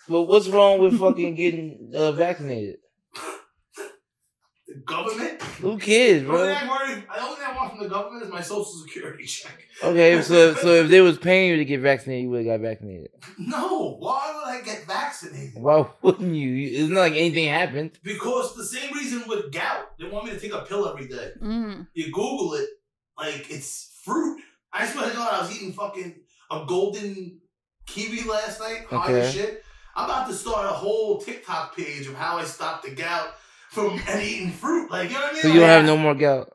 But what's wrong with fucking getting vaccinated? The government? Who cares, bro? The only thing I want from the government is my social security check. Okay, so if they was paying you to get vaccinated, you would have got vaccinated. No, why would I get vaccinated? Why wouldn't you? It's not like anything happened. Because the same reason with gout, they want me to take a pill every day. You Google it, like it's fruit. I swear to God, I was eating fucking a golden kiwi last night, high as shit. I'm about to start a whole TikTok page of how I stopped the gout from eating fruit. Like, you know what I mean? So you don't have no more gout.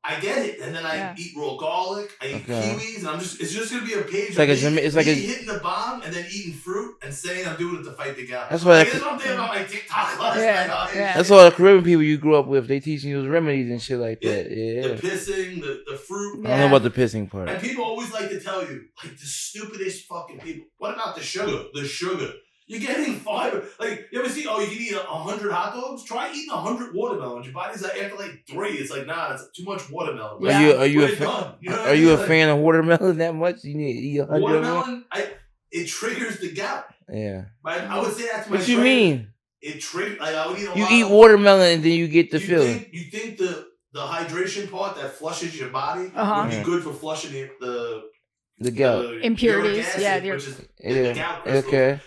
I get it, and then I eat raw garlic. I eat kiwis, and it's just gonna be a page it's of like me hitting the bomb and then eating fruit and saying I'm doing it to fight the gout. That's what that's what I'm thinking about my TikTok last night. That's all the Caribbean people you grew up with. They teaching you remedies and shit like that. Yeah. The pissing, the fruit. I don't know about the pissing part. And people always like to tell you, like the stupidest fucking people. What about the sugar? The sugar. You're getting fiber. Like, you ever see, you can eat 100 hot dogs? Try eating 100 watermelons. Your body's like, after like 3, it's like, nah, it's too much watermelon. Are you a fan of watermelon that much? You need to eat 100 watermelon? It triggers the gout. Yeah. I would say that to my What you mean? It triggers, like, I would eat a You lot eat watermelon and then you get the feeling. You think the hydration part that flushes your body would be good for flushing the gout. Impurities. Acid, which is the gout crystals. Okay.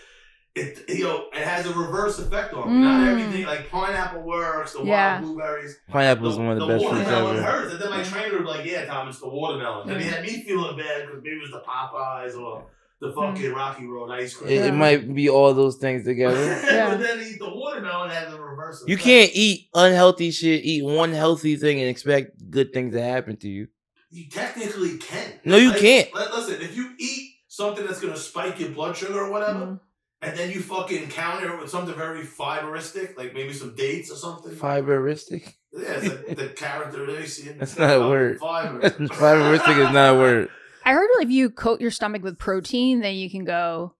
It has a reverse effect on me. Not everything, like pineapple works, the wild blueberries. Pineapple is one of the best fruits ever. Watermelon hurts. And then my trainer would be like, yeah, Tom, it's the watermelon. And he had me feeling bad because maybe it was the Popeyes or the fucking Rocky Road ice cream. It might be all those things together. But then eat the watermelon has a reverse effect. You can't eat unhealthy shit, eat one healthy thing and expect good things to happen to you. You technically can. No, you can't. Listen, if you eat something that's going to spike your blood sugar or whatever, and then you fucking counter it with something very fiberistic, like maybe some dates or something. Fiberistic? Yeah, it's like the characteristic. That's not a word. Fiberistic is not a word. I heard if you coat your stomach with protein, then you can go.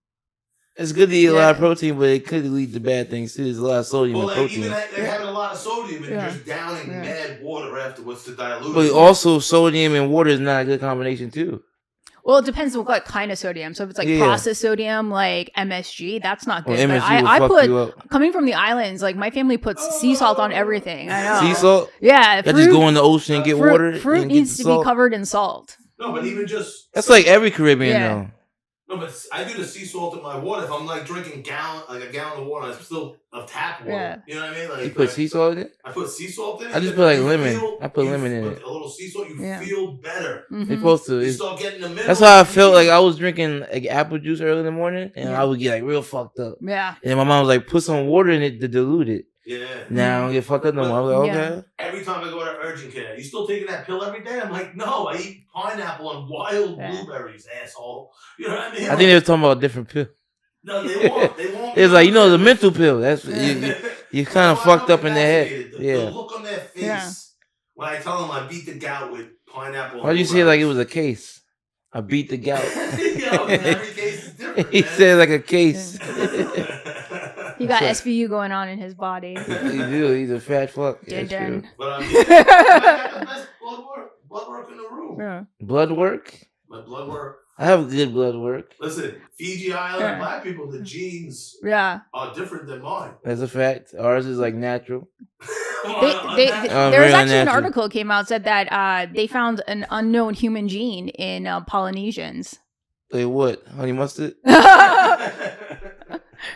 It's good to eat a lot of protein, but it could lead to bad things too. There's a lot of sodium in protein. Even they're having a lot of sodium and just downing mad water afterwards to dilute. But also, sodium and water is not a good combination too. Well, it depends on what kind of sodium. So if it's like processed sodium, like MSG, that's not good. Well, I put, coming from the islands, like my family puts sea salt on everything. I know. Sea salt? Yeah. Fruit, just go in the ocean and get water. Fruit needs to be covered in salt. No, but even just... That's like every Caribbean though. No, but I do the sea salt in my water. If I'm like drinking a gallon of water, I'm still of tap water. Yeah. You know what I mean? Like, you put sea salt in it? I put sea salt in it. I just put like lemon. I put lemon in it. A little sea salt, you feel better. You're supposed to. You start getting the minerals. That's how I felt like I was drinking like apple juice early in the morning, and I would get like real fucked up. Yeah. And my mom was like, put some water in it to dilute it. Yeah. Now I don't get fucked up no more. I was like, okay. Every time I go to urgent care, you still taking that pill every day? I'm like, no, I eat pineapple and wild blueberries, asshole. You know what I mean? I think they were talking about a different pill. No, they won't. It's like, the mental pill. That's you kind of fucked up in the head. The look on their face when I tell them I beat the gout with pineapple. Why do you say it like it was a case? I beat the gout. Every case is different. He said like a case. He got SVU going on in his body. He do. He's a fat fuck. That's true. But I got the best blood work in the room. Yeah. Blood work? My blood work. I have good blood work. Listen, Fiji Island black people, the genes are different than mine. That's a fact. Ours is like natural. There was actually an article that came out said that they found an unknown human gene in Polynesians. Wait, what? Honey mustard?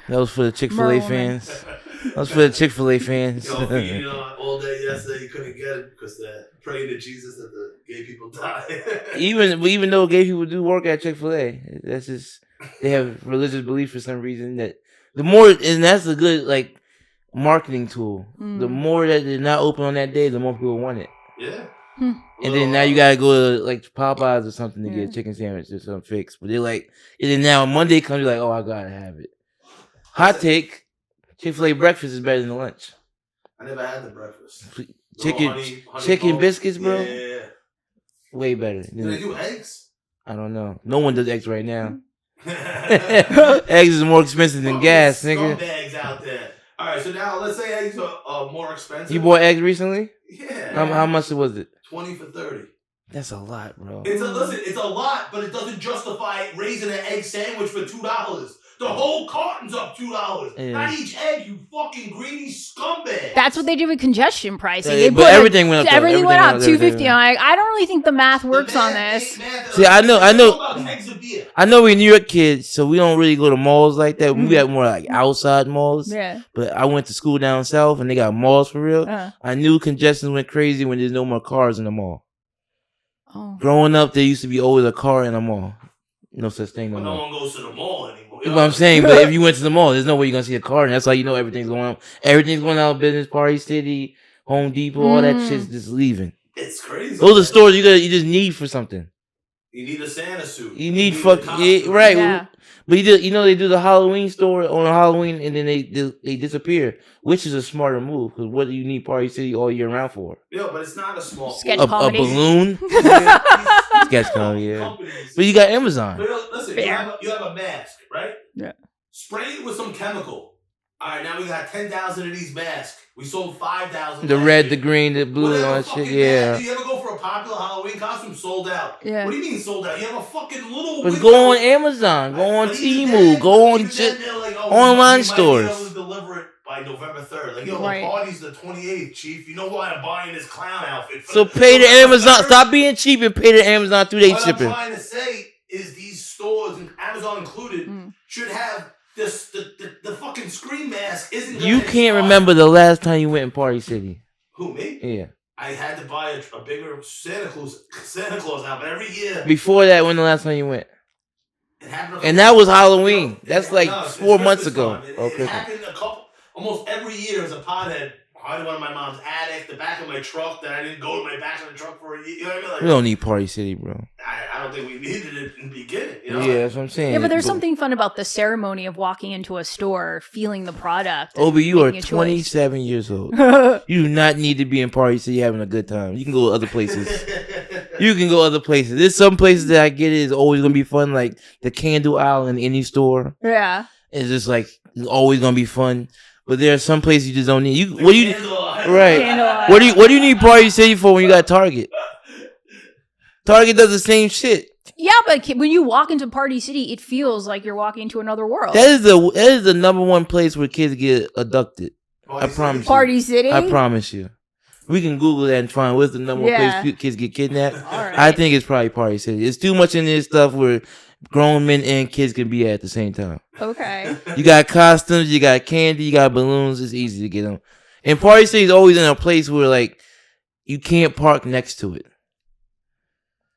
That was for the Chick-fil-A fans. That was for the Chick-fil-a fans. All day yesterday, you couldn't get it because they're praying to Jesus that the gay people die. even though gay people do work at Chick-fil-A, that's just they have religious belief for some reason that the more, and that's a good like marketing tool. The more that they're not open on that day, the more people want it. Yeah. And then now you gotta go to like Popeyes or something to get a chicken sandwich or something fixed. But they're like, and then now Monday comes, you're like, oh, I gotta have it. Hot take: Chick-fil-A breakfast is better than lunch. I never had the breakfast. Chicken biscuits, bro. Yeah. Way better. Do they do eggs? I don't know. No one does eggs right now. Eggs is more expensive than gas, nigga. Eggs out there. All right, so now let's say eggs are more expensive. You bought eggs recently? Yeah. How much was it? 20 for 30. That's a lot, bro. It's a lot, but it doesn't justify raising an egg sandwich for $2. The whole carton's up $2. Not each egg, you fucking greedy scumbag. That's what they do with congestion pricing. Yeah, but everything went up. Everything went up. $2.50. I don't really think the math works on this. See, I know. We're New York kids, so we don't really go to malls like that. We got more like outside malls. Yeah. But I went to school down south, and they got malls for real. I knew congestion went crazy when there's no more cars in the mall. Oh. Growing up, there used to be always a car in the mall. No such thing no more. No one goes to the mall anymore. That's what I'm saying. But if you went to the mall, there's no way you're gonna see a car, and that's how you know everything's going on. Everything's going out of business. Party City, Home Depot, all that shit's just leaving. It's crazy. Those are stores you just need for something. You need a Santa suit. You need right. Yeah. But they do the Halloween store on Halloween, and then they disappear, which is a smarter move. Because what do you need Party City all year round for? Yeah, but it's not a small sketch a balloon. Sketch comedy, yeah. But you got Amazon. But listen, you have a mask, right? Yeah. Spray it with some chemical. All right, now we got 10,000 of these masks. We sold 5,000. The red, the green, the blue, and all that shit. Yeah. Do you ever go for a popular Halloween costume? Sold out. Yeah. What do you mean sold out? You have a fucking little. But go on Amazon, go on Temu, go on online stores. We might be able to deliver it by November 3rd. Like, the party's the 28th, Chief. You know why I'm buying this clown outfit? So pay the Amazon. Stop being cheap and pay the Amazon 2-day shipping. What I'm trying to say is these stores, and Amazon included, should have. The fucking screen mask isn't. You can't remember the last time you went in Party City. Who, me? Yeah. I had to buy a bigger Santa Claus out, but every year. Before that, when the last time you went? It happened. And that was Halloween. That's like 4 months ago. It happened almost every year as a pothead. I had one of my mom's attic, the back of my truck that I didn't go to my back of the truck for a year. You know what I mean? Like, we don't need Party City, bro. I don't think we needed it in the beginning. You know? Yeah, that's what I'm saying. Yeah, but there's something fun about the ceremony of walking into a store, feeling the product. Obi, you are 27 years old. You do not need to be in Party City having a good time. You can go other places. There's some places that I get it is always going to be fun, like the candle aisle in any store. Yeah. It's just like, it's always going to be fun. But there are some places you just don't need. What do you need Party City for when you got Target? Target does the same shit. Yeah, but when you walk into Party City, it feels like you're walking into another world. That is the number one place where kids get abducted. I promise you. Party City? I promise you. We can Google that and find what's the number one place kids get kidnapped. Right. I think it's probably Party City. It's too much in this stuff where grown men and kids can be at the same time. Okay. You got costumes, you got candy, you got balloons. It's easy to get them. And Party City is always in a place where like you can't park next to it.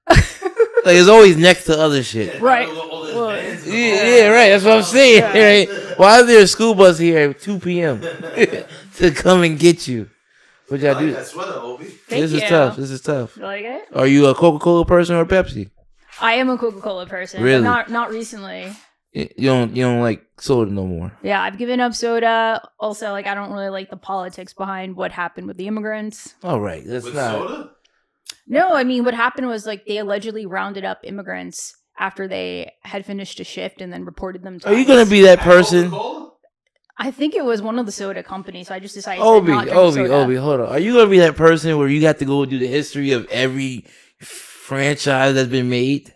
Like it's always next to other shit. Right. Yeah, right. That's what I'm saying. Right? Why is there a school bus here at 2 p.m. to come and get you? What y'all do? That sweater, Obi. This is tough. You like it? Are you a Coca-Cola person or Pepsi? I am a Coca-Cola person. Really? But not recently. You don't like soda no more. Yeah, I've given up soda. Also, like I don't really like the politics behind what happened with the immigrants. All right, that's not. Soda? No, I mean what happened was like they allegedly rounded up immigrants after they had finished a shift and then reported them to. Are you gonna be that person? I think it was one of the soda companies, so I just decided Obi, to not drink soda. hold on. Are you gonna be that person where you have to go do the history of every franchise that's been made?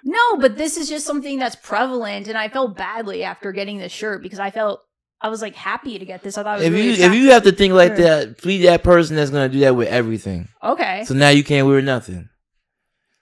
No, but this is just something that's prevalent, and I felt badly after getting this shirt because I was like happy to get this. I thought it was if you have to think like that, be that person that's gonna do that with everything. Okay. So now you can't wear nothing.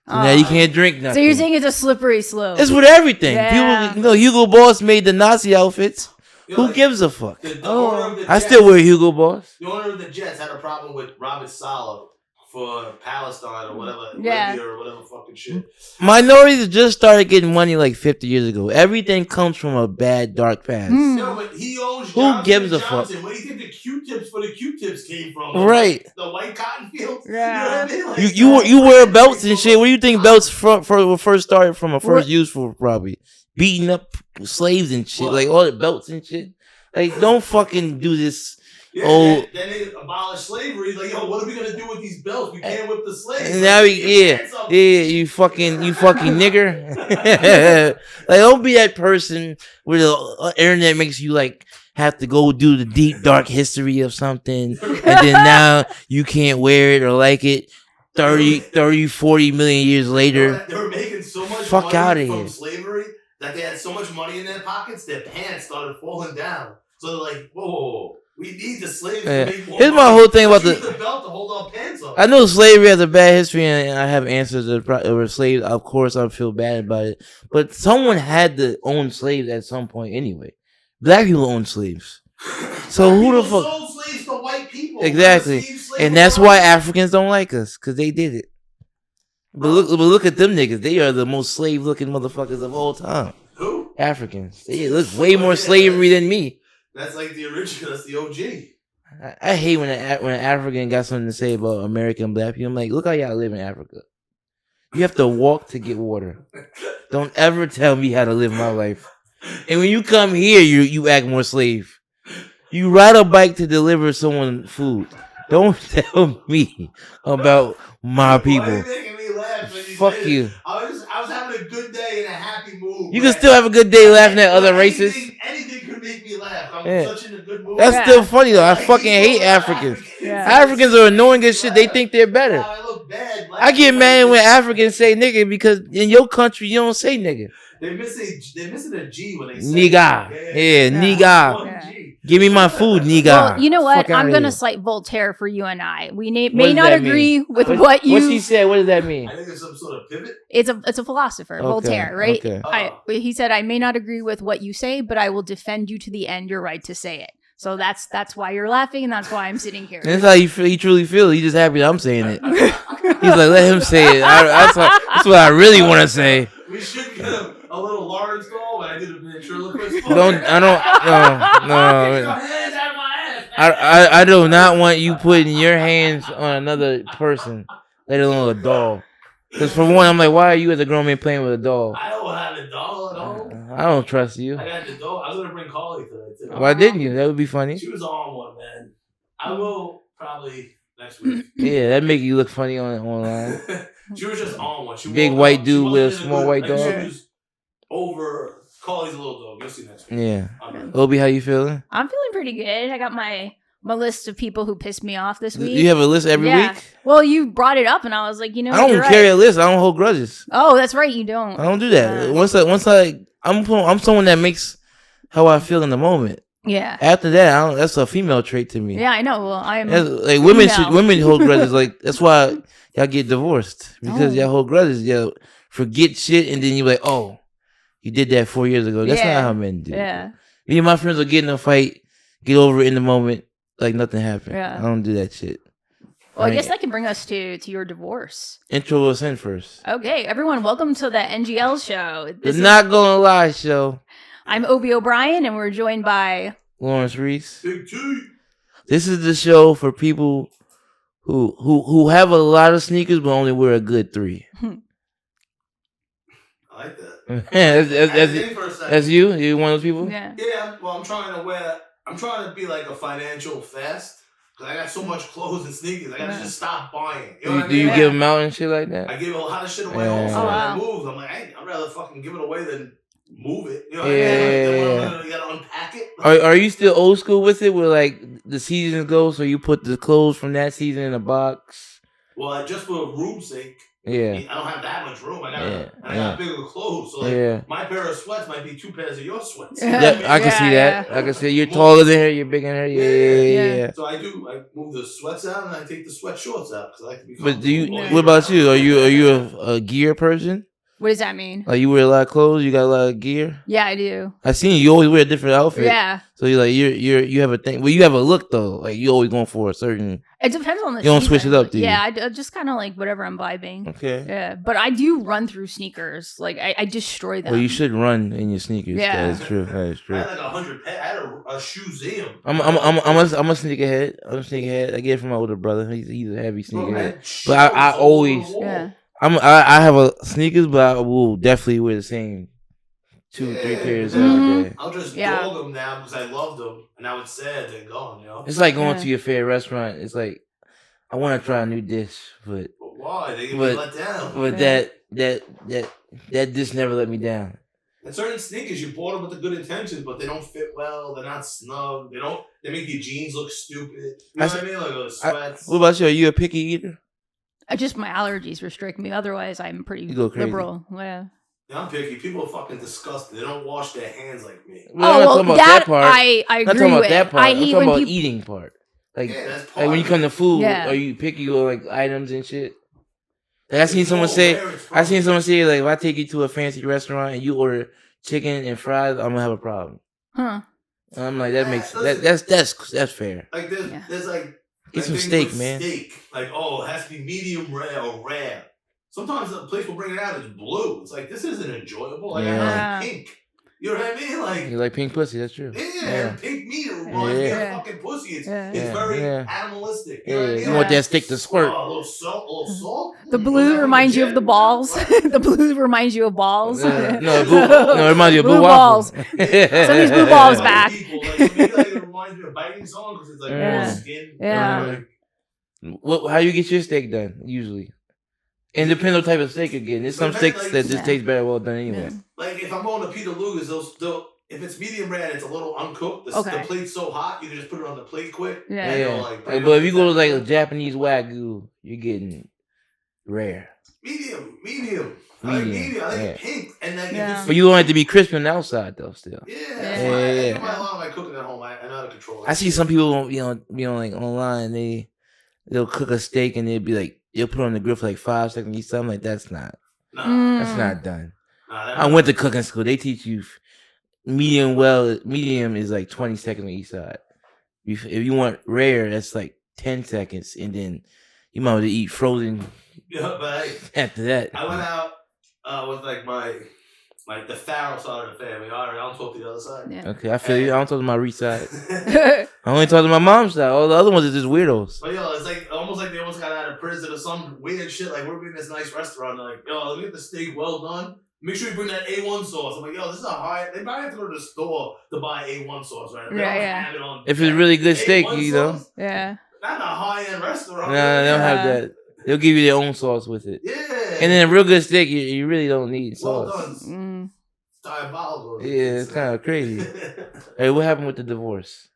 So now you can't drink nothing. So you're saying it's a slippery slope? It's with everything. Yeah. People, Hugo Boss made the Nazi outfits. Who gives a fuck? I still wear Hugo Boss. The owner of the Jets had a problem with Robert Saleh for Palestine or whatever, yeah, or whatever fucking shit. Minorities just started getting money like 50 years ago. Everything comes from a bad, dark past. No, but he owns Who gives a fuck? Where do you think the Q-tips for the Q-tips came from? Right. The white cotton fields? Yeah. You know what I mean? Like, you wear belts and shit. What do you think belts first started from a first use for? Probably beating up slaves and shit. Like all the belts and shit. Like, don't fucking do this. Yeah, then they abolished slavery. Like, yo, what are we gonna do with these belts? We can't whip the slaves. And now you fucking nigger. Like, don't be that person where the internet makes you like have to go do the deep dark history of something, and then now you can't wear it or like it 30, 40 million years later. They were making so much money from slavery that they had so much money in their pockets, their pants started falling down. So they're like, whoa, we need the slaves to make more Here's money. my whole thing about the belt to hold our pants up. I know slavery has a bad history, and I have answers to slaves. Of course, I feel bad about it. But someone had to own slaves at some point anyway. Black people own slaves. So who the fuck sold slaves to white people? Exactly. And that's why Africans don't like us, because they did it. But look at them niggas. They are the most slave-looking motherfuckers of all time. Who? Africans. They look way more slavery than me. That's like the original. That's the OG. I hate when an African got something to say about American black people. I'm like, look how y'all live in Africa. You have to walk to get water. Don't ever tell me how to live my life. And when you come here, you act more slave. You ride a bike to deliver someone food. Don't tell me about my people. Why are you making me laugh when you Fuck you. I was having a good day in a happy mood. You can still have a good day laughing at other races. Anything could make me laugh. I'm such in a good mood. That's still funny though. I fucking hate Africans. Africans are annoying as shit. They think they're better. I look bad. I get mad when Africans say nigga because in your country you don't say nigga. They're missing a G when they say nigga. Yeah, nigga. Give me my food, nigga. Well, you know what? I'm going to cite Voltaire for you and I. We may not agree with what you... What she said, what does that mean? I think it's some sort of pivot. It's a philosopher, Voltaire, right? Okay. He said, I may not agree with what you say, but I will defend you to the end your right to say it. So that's why you're laughing, and that's why I'm sitting here. And that's how he truly feels. He's just happy that I'm saying it. He's like, let him say it. That's what I really want to say. We should get a little Lawrence doll when I do the ventriloquist. No. I do not want you putting your hands on another person, let alone a doll. Because for one, I'm like, why are you as a grown man playing with a doll? I don't have a doll at home. I don't trust you. I got the doll. I was going to bring Carly today, too. Why didn't you? That would be funny. She was on one, man. I will probably next week. Yeah, that make you look funny online. She was just on one. She big white dude with a small white dog. She was over. Carly's a little dog. You'll see next week. Yeah. Obi, how you feeling? I'm feeling pretty good. I got my list of people who pissed me off this week. You have a list every week? Well, you brought it up, and I was like, I don't carry a list. I don't hold grudges. Oh, that's right. You don't. I don't do that. I'm someone that makes how I feel in the moment. Yeah. After that, that's a female trait to me. Yeah, I know. Well, I am. Like women hold grudges. Like that's why y'all get divorced because y'all hold grudges. Y'all forget shit, and then you're like, oh, you did that 4 years ago. That's not how men do. Yeah. Me and my friends will get in a fight, get over it in the moment, like nothing happened. Yeah. I don't do that shit. Well, I guess that can bring us to your divorce. Intro us in first. Okay, everyone, welcome to the NGL show. This is Not Gonna Lie show. I'm Obi O'Brien, and we're joined by Lawrence Reese. Big T. This is the show for people who have a lot of sneakers but only wear a good 3. I like that. That's you? You one of those people? Yeah. Yeah. Well, I'm trying to be like a financial fast. Cause I got so much clothes and sneakers, I gotta just stop buying. You know what I mean? Do you give them out and shit like that? I give a lot of shit away also. I move. I'm like, I'd rather fucking give it away than move it. You know what I mean? You gotta unpack it. Are you still old school with it? Where like the seasons go, so you put the clothes from that season in a box? Well, just for room's sake. Yeah. I don't have that much room. I got bigger clothes. So like my pair of sweats might be 2 pairs of your sweats. I can see that. I can see you're taller than her, you're bigger than her. Yeah. So I move the sweats out and I take the sweat shorts out because I like to be. But what about you? Are you a gear person? What does that mean? Like you wear a lot of clothes, you got a lot of gear? Yeah, I do. I seen you always wear a different outfit. Yeah. So you have a thing. Well, you have a look though. Like you always going for a certain. It depends on the. You don't switch it up, do you? Yeah, I just kind of like whatever I'm vibing. Okay. Yeah, but I do run through sneakers. Like I destroy them. Well, you should run in your sneakers. Yeah, that's true. That is true. I had like 100 pairs. I had a shoeseum. I'm a sneakerhead. I'm a sneakerhead. I get it from my older brother. He's a heavy sneakerhead. But I always. Yeah. I have a sneakers, but I will definitely wear the same 2-3 pairs every day. I'll just dog them now because I loved them, and now it's sad they're gone. You know, it's like going to your favorite restaurant. It's like I want to try a new dish, but why they get me let down? But that dish never let me down. And certain sneakers you bought them with the good intentions, but they don't fit well. They're not snug. They make your jeans look stupid. You know what I mean? Like those sweats. What about you? Are you a picky eater? Just my allergies restrict me. Otherwise, I'm pretty liberal. Yeah. Yeah, I'm picky. People are fucking disgusting. They don't wash their hands like me. Well, I'm not talking about that part. I agree I'm not talking about with. that part. I I'm hate talking when about eating part. Like, yeah, that's part like when you come to food, Yeah. are you picky on like items and shit? Like I seen someone say, like if I take you to a fancy restaurant and you order chicken and fries, I'm gonna have a problem. Huh? I'm like that's fair. Like there's like get some steak, man. Steak, like it has to be medium rare or rare. Sometimes the place will bring it out as blue. It's like this isn't enjoyable. Like I like pink. You know what I mean? Like you like pink pussy? That's true. Yeah. Pink meat reminds me of fucking pussy. It's very animalistic. You know what I mean? You want that steak to squirt? A little salt. The blue reminds you of the balls. The blue reminds you of balls. No, it reminds you of blue balls. Some of these blue balls back. People, like, it reminds me of biting song because it's like more skin. Yeah. How you get your steak done usually? And depends on the type of steak you're getting. There's some steaks that just taste better well done anyway. Like if I'm going to Peter Luger's, if it's medium rare and it's a little uncooked, the plate's so hot you can just put it on the plate quick. Yeah. But if you go to like a Japanese Wagyu, you're getting rare. Medium. I like pink. And then but you don't have to be crispy on the outside though. Still. I do a lot of my cooking at home. I know how to control it. I see some people, like online. They'll cook a steak and they'll be like. You'll put it on the grill for like 5 seconds each time. Like that's not done. I went to cooking school. They teach you medium is like 20 seconds on each side. If you want rare, that's like 10 seconds, and then you might have to eat frozen. Yeah, but after that, I went out with like the Farrell side of the family. I don't talk to the other side. Yeah. Okay, I feel you. I don't talk to my reese side. I only talk to my mom's side. All the other ones are just weirdos. But it's like almost like they almost got out of prison or some weird shit. Like we're in this nice restaurant. They're like, let me get the steak well done. Make sure you bring that A1 sauce. I'm like, this is a high. They might have to go to the store to buy A1 sauce, right? They don't have it on. If it's really good steak, sauce, know. Yeah. Not a high-end restaurant. No, they don't have that. They'll give you their own sauce with it. Yeah. And then a real good steak, you really don't need sauce. Well done. Diabolical. Yeah, it's kind of crazy. Hey, what happened with the divorce?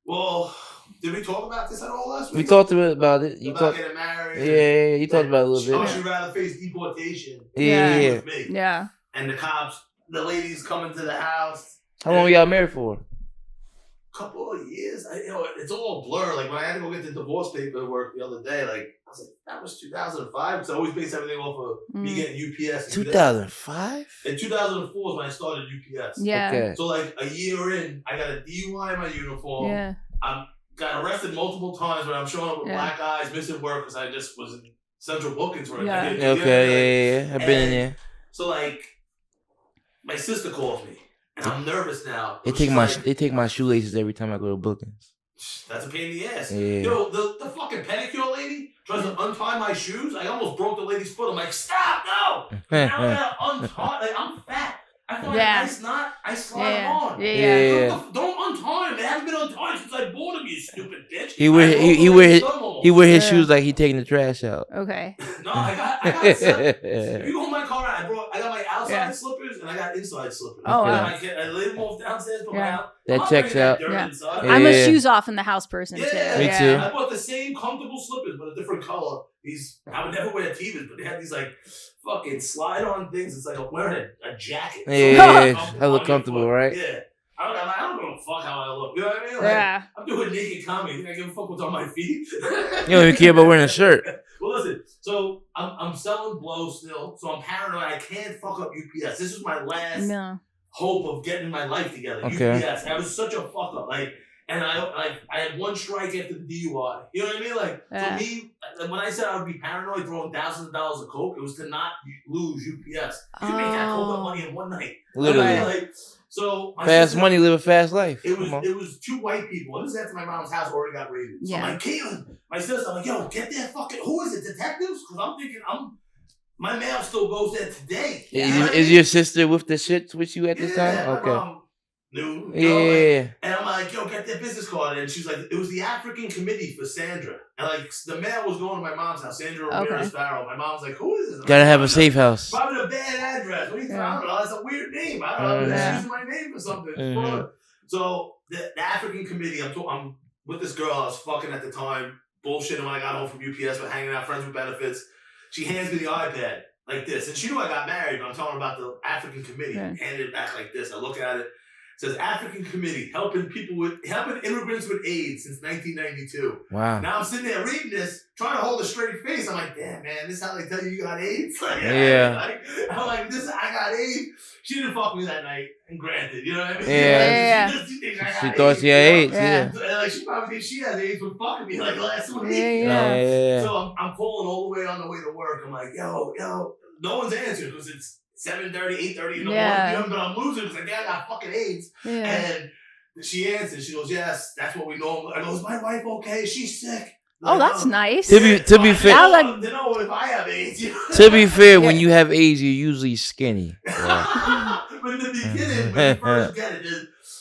Well, did we talk about this at all last week? We talked about it. About getting married. Yeah, you talked about it a little bit. She'd rather face deportation. Yeah. And the cops, the ladies coming to the house. How long y'all married for? Couple of years. It's all a blur. Like when I had to go get the divorce paperwork the other day, like I was like, that was 2005. Because I always base everything off of me getting UPS. 2005? In 2004 is when I started UPS. Yeah. Okay. So like a year in, I got a DUI in my uniform. Yeah. I got arrested multiple times when I'm showing up with black eyes, missing work because I just was in central bookings for it. Yeah. Yeah. I've been in there. So like, my sister calls me. And I'm nervous now. They take my shoelaces every time I go to bookings. That's a pain in the ass. Yeah. Yo, the fucking pedicure lady tries to untie my shoes. I almost broke the lady's foot. I'm like, stop, no! Now I gotta untie. Like, I'm fat. I find a nice knot. I slide them on. Yeah. Don't untie them. They haven't been untied since I bought them, you stupid bitch. He wear his shoes like he taking the trash out. Okay. No, I got if you go in my car, I got my outside slippers and I got inside slippers. Oh, wow. I laid them off downstairs, but my house. That checks out. I'm a shoes off in the house person too. Me too. I bought the same comfortable slippers, but a different color. I would never wear Tevas, but they had these like fucking slide-on things. It's like I'm wearing a jacket. Yeah, I look comfortable, right? Yeah. I don't give a fuck how I look. You know what I mean? Like, I'm doing naked comedy. You think I give a fuck what's on my feet? You don't even care about wearing a shirt. Well, listen. So I'm selling blow still. So I'm paranoid. I can't fuck up UPS. This is my last hope of getting my life together. Okay. UPS. I was such a fuck up. And I had one strike after the DUI. You know what I mean? Like, for me, when I said I would be paranoid throwing thousands of dollars of coke, it was to not lose UPS. You can make that coke money in one night. Literally. Like, so fast money, live a fast life. It was two white people. This is after my mom's house already got raided. So I'm like, Caitlin, my sister, I'm like, yo, get that fucking, who is it, detectives? Because I'm thinking, my mail still goes there today. Is your sister with the shit with you at this time? Okay. New. And I'm like, yo, get that business card. And she's like, it was the African Committee for Sandra. And like, the mail was going to my mom's house, Sandra Ramirez Farrell. My mom's like, who is this? Gotta have a safe house. Probably a bad address. What are you talking about? That's a weird name. I don't know. She's using my name for something. So the African Committee, I'm with this girl I was fucking at the time, bullshitting when I got home from UPS, but hanging out, friends with benefits. She hands me the iPad. like this. And she knew I got married, but I'm talking about the African committee. Handed it back like this. I look at it. It says African Committee helping immigrants with AIDS since 1992. Wow. Now I'm sitting there reading this, trying to hold a straight face. I'm like, damn, man, this is how they tell you got AIDS? Like, yeah. I'm like, I got AIDS. She didn't fuck me that night, and granted, you know what I mean? Yeah. She thought she had AIDS. Yeah. Like, she probably thinks she has AIDS for fucking me like last week. Yeah. So I'm calling all the way on the way to work. I'm like, yo, no one's answering because it's 7:30, 8:30 in the morning, but I'm losing because I got fucking AIDS. Yeah. And she answers. She goes, yes, that's what we know. I go, is my wife okay? She's sick. Like, that's nice. To be fair, to know if I have AIDS. To be fair, when you have AIDS, you're usually skinny. Yeah. But in the beginning, when you first get it,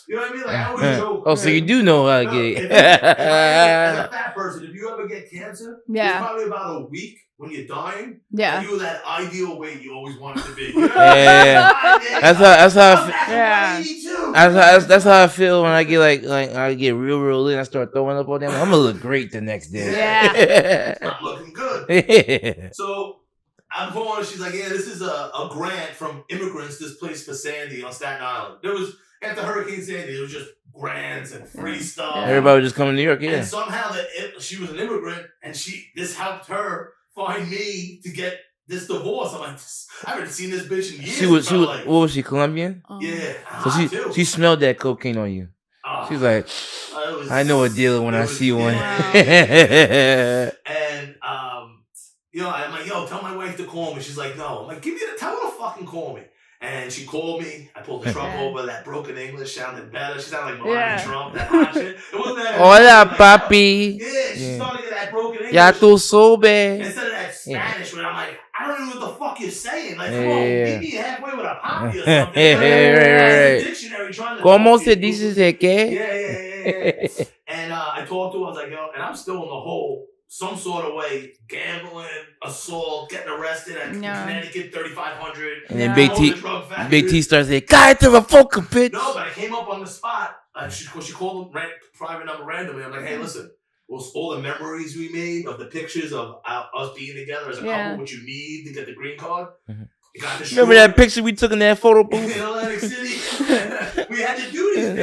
you know what I mean? Like, I always joke. Oh, so you do know how to get it. As a fat person, if you ever get cancer, it's probably about a week when you're dying. Yeah. You were that ideal weight you always wanted to be. That's how I feel when I get like I get real lit and I start throwing up all them. I'm gonna look great the next day. Yeah. I'm looking good. So I'm calling her. She's like, yeah, this is a grant from immigrants. This place for Sandy on Staten Island. There was after Hurricane Sandy, there was just grants and free stuff. Everybody was just coming to New York. Yeah. And somehow she was an immigrant, and this helped her find me to get this divorce. I'm like, I haven't seen this bitch in years. She was what was she, Colombian? Yeah. So she smelled that cocaine on you. She's like, I know a dealer when I see one. And I'm like, yo, tell my wife to call me. She's like, no. I'm like, tell her to fucking call me. And she called me. I pulled the truck over. That broken English sounded better. She sounded like Melania Trump. That hot shit. It wasn't that. Hola, papi. Yeah, she started to get that broken English. Ya tú sabes. Instead of that Spanish, where I'm like, I don't know what the fuck you're saying. Like, come on, meet me halfway with a poppy or something. Right. Dictionary trying to. ¿Cómo se dice de qué? Yeah. And I talked to her. I was like, yo, and I'm still in the hole. Some sort of way, gambling, assault, getting arrested at Connecticut, 3500. And then Big T starts saying, "Cállate la boca, bitch." No, but I came up on the spot. She called the private number randomly. I'm like, hey, listen, all the memories we made of the pictures of us being together as a couple, what you need to get the green card. Remember that picture we took in that photo booth? In Atlantic City? We had to do these things.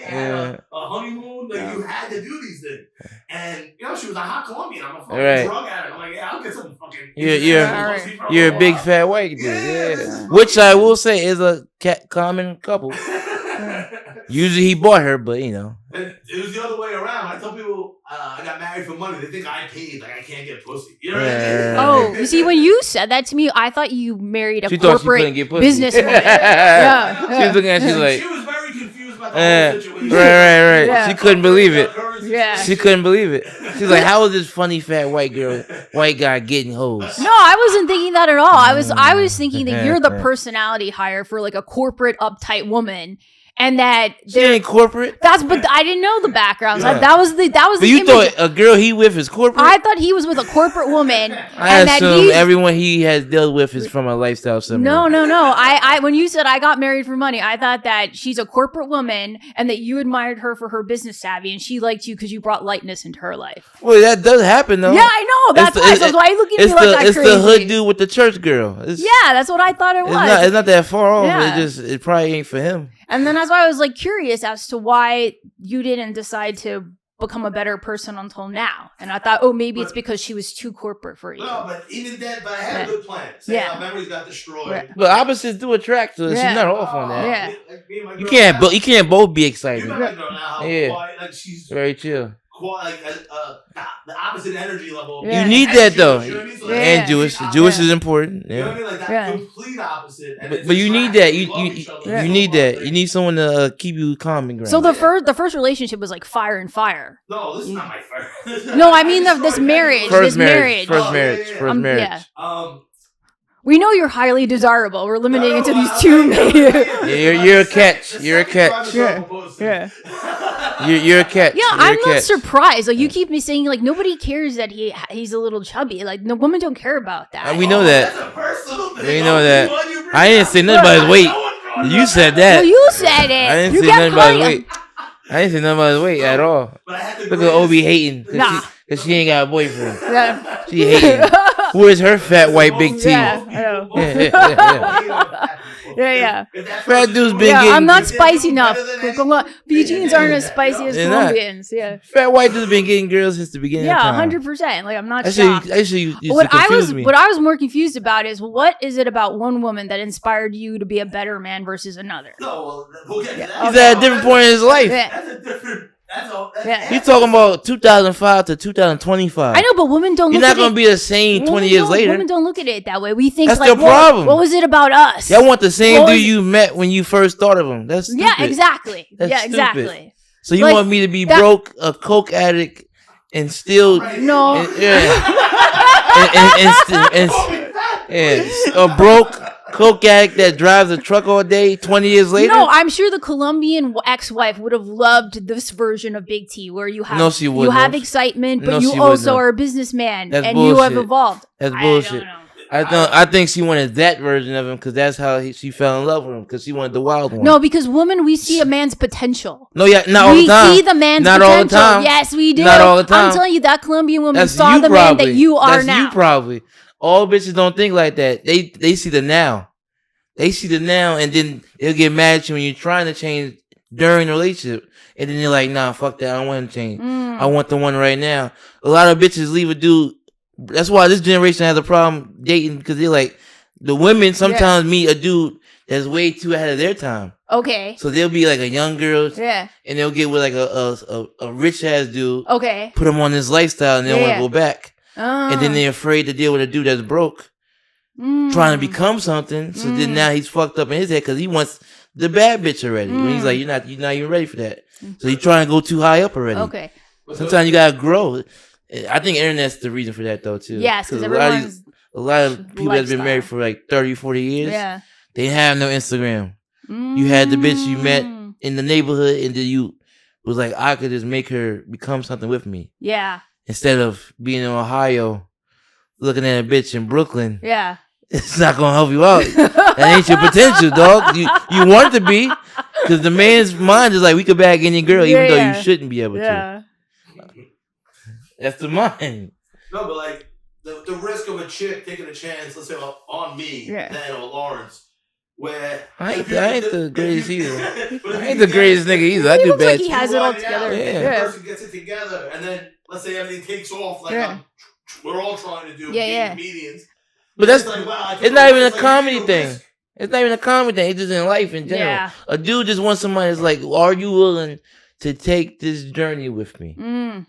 A honeymoon, like you had to do these things. And she was a hot Colombian. I'm a fucking drug addict. I'm like, yeah, I'll get some fucking. You're a big fat white dude. Yeah. Which I will say is a common couple. Usually he bought her, but And it was the other way around. I tell people I got married for money. They think I paid, like I can't get pussy. You know what I mean? Oh, you see, when you said that to me, I thought you married a corporate businesswoman. She was looking at you like. She was very confused about the whole situation. Right. Yeah. She couldn't believe it. Yeah. She couldn't believe it. She's like, how is this funny fat white guy getting hoes? No, I wasn't thinking that at all. I was thinking that you're the personality hire for like a corporate uptight woman. And that she ain't corporate. But I didn't know the background. Yeah. That was the. But you thought a girl he with is corporate? I thought he was with a corporate woman. I assume everyone he has dealt with is from a lifestyle similar. No. I when you said I got married for money, I thought that she's a corporate woman and that you admired her for her business savvy and she liked you because you brought lightness into her life. Well, that does happen though. Yeah, I know. That's why. So why are you looking at me like that crazy? It's the hood dude with the church girl. That's what I thought it was. It's not that far off. Yeah. It probably ain't for him. And then that's why I was like curious as to why you didn't decide to become a better person until now. And I thought, maybe it's because she was too corporate for you. No, but even then, I had a good plan. Our memories got destroyed. Right. But opposites do attract, so she's not off on that. Yeah. Like you can't both be excited. You know now, like she's very chill. Like the opposite energy level. You need that though, and Jewish. Jewish is important. You know what I mean? Like that complete opposite. But you need that. You need that. You need someone to keep you calm and grounded. So the first relationship was like fire and fire. No, this is not my fire. No, I mean this marriage. First marriage. Yeah. We know you're highly desirable. We're limiting it to these two. You're a catch. You're a catch. Yeah. You're a catch. Yeah, I'm not surprised. Like you keep me saying, like nobody cares that he's a little chubby. Like no women don't care about that. We know that. That's a personal thing. We know that. I didn't say nothing about his weight. You said that. Well, you said it. I didn't say nothing about his weight. I didn't say nothing about his weight at all. Look at Obi hating because she ain't got a boyfriend. She hating. Where's her fat white big teeth? Yeah, I know. Yeah. Fat dudes been Yeah, getting. I'm not spicy enough. Fijians aren't as spicy as They're not. Colombians. Yeah. Fat white dudes been getting girls since the beginning. Yeah, of time. 100%. Like I'm not Actually, shocked. you What I was me. more confused about is what is it about one woman that inspired you to be a better man versus another? No, well, we'll get to that. He's at a different point in his life. Yeah. That's a different. That's all. Yeah. He's talking about 2005 to 2025. I know, but women don't. You're look not at gonna it. be the same 20 Women years don't- later. Women don't look at it that way. We think That's like, their problem. What was it about us? Y'all want the same What dude was- you met when you first thought of him. That's stupid. Yeah, exactly. That's yeah, stupid. exactly. So you Like, want me to be that- broke, a coke addict, and still No. a broke coke addict that drives a truck all day 20 years later? No, I'm sure the Colombian ex-wife would have loved this version of Big T, where you have No, she wouldn't you have have. excitement, but No, you she also wouldn't have. are a businessman, That's and you have bullshit. evolved. That's I bullshit. don't know. I think she wanted that version of him because that's how she fell in love with him because she wanted the wild one. No, because women, we see a man's potential. No, yeah, not all We the time. see the man's Not potential. all the time. Yes, we do. Not all the time. I'm telling you, that Colombian woman That's saw you the probably. man that you are That's now. you probably. All bitches don't think like that. They see the now. They see the now, and then they'll get mad at you when you're trying to change during the relationship, and then they're like, "Nah, fuck that. I don't want to change. I want the one right now." A lot of bitches leave a dude. That's why this generation has a problem dating because they're like, the women sometimes meet a dude that's way too ahead of their time. Okay. So they'll be like a young girl, Yeah. and they'll get with like a rich ass dude. Okay. Put them on this lifestyle, and they don't want to go back. And then they're afraid to deal with a dude that's broke, trying to become something. So then now he's fucked up in his head because he wants the bad bitch already. When he's like, you're not even ready for that. So he's trying to go too high up already. Okay. Sometimes you gotta grow. I think internet's the reason for that though too. Yes, because a everyone's lot of people that's been lifestyle. married for like 30, 40 years. Yeah. They have no Instagram. You had the bitch you met in the neighborhood, and then you was like, I could just make her become something with me. Yeah. Instead of being in Ohio, looking at a bitch in Brooklyn. Yeah. It's not gonna help you out. That ain't your potential, dog. You want it to be, because the man's mind is like, we could bag any girl, even though you shouldn't be able to. That's the mind. No, but like the risk of a chick taking a chance, let's say on me, Dan or Lawrence, where I ain't the greatest either. I ain't the greatest nigga either. I He do looks bad like he shit. has it all together. Yeah. The person gets it together, and then let's say everything takes off, like we're all trying to do comedians. But that's like, wow, it's not even a comedy thing. It's not even a comedy thing. It's just in life in general. Yeah. A dude just wants somebody that's like, are you willing to take this journey with me?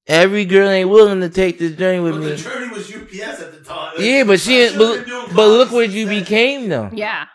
Every girl ain't willing to take this journey with me. The journey was UPS at the time. Yeah, but she ain't. But look what you became though. Yeah.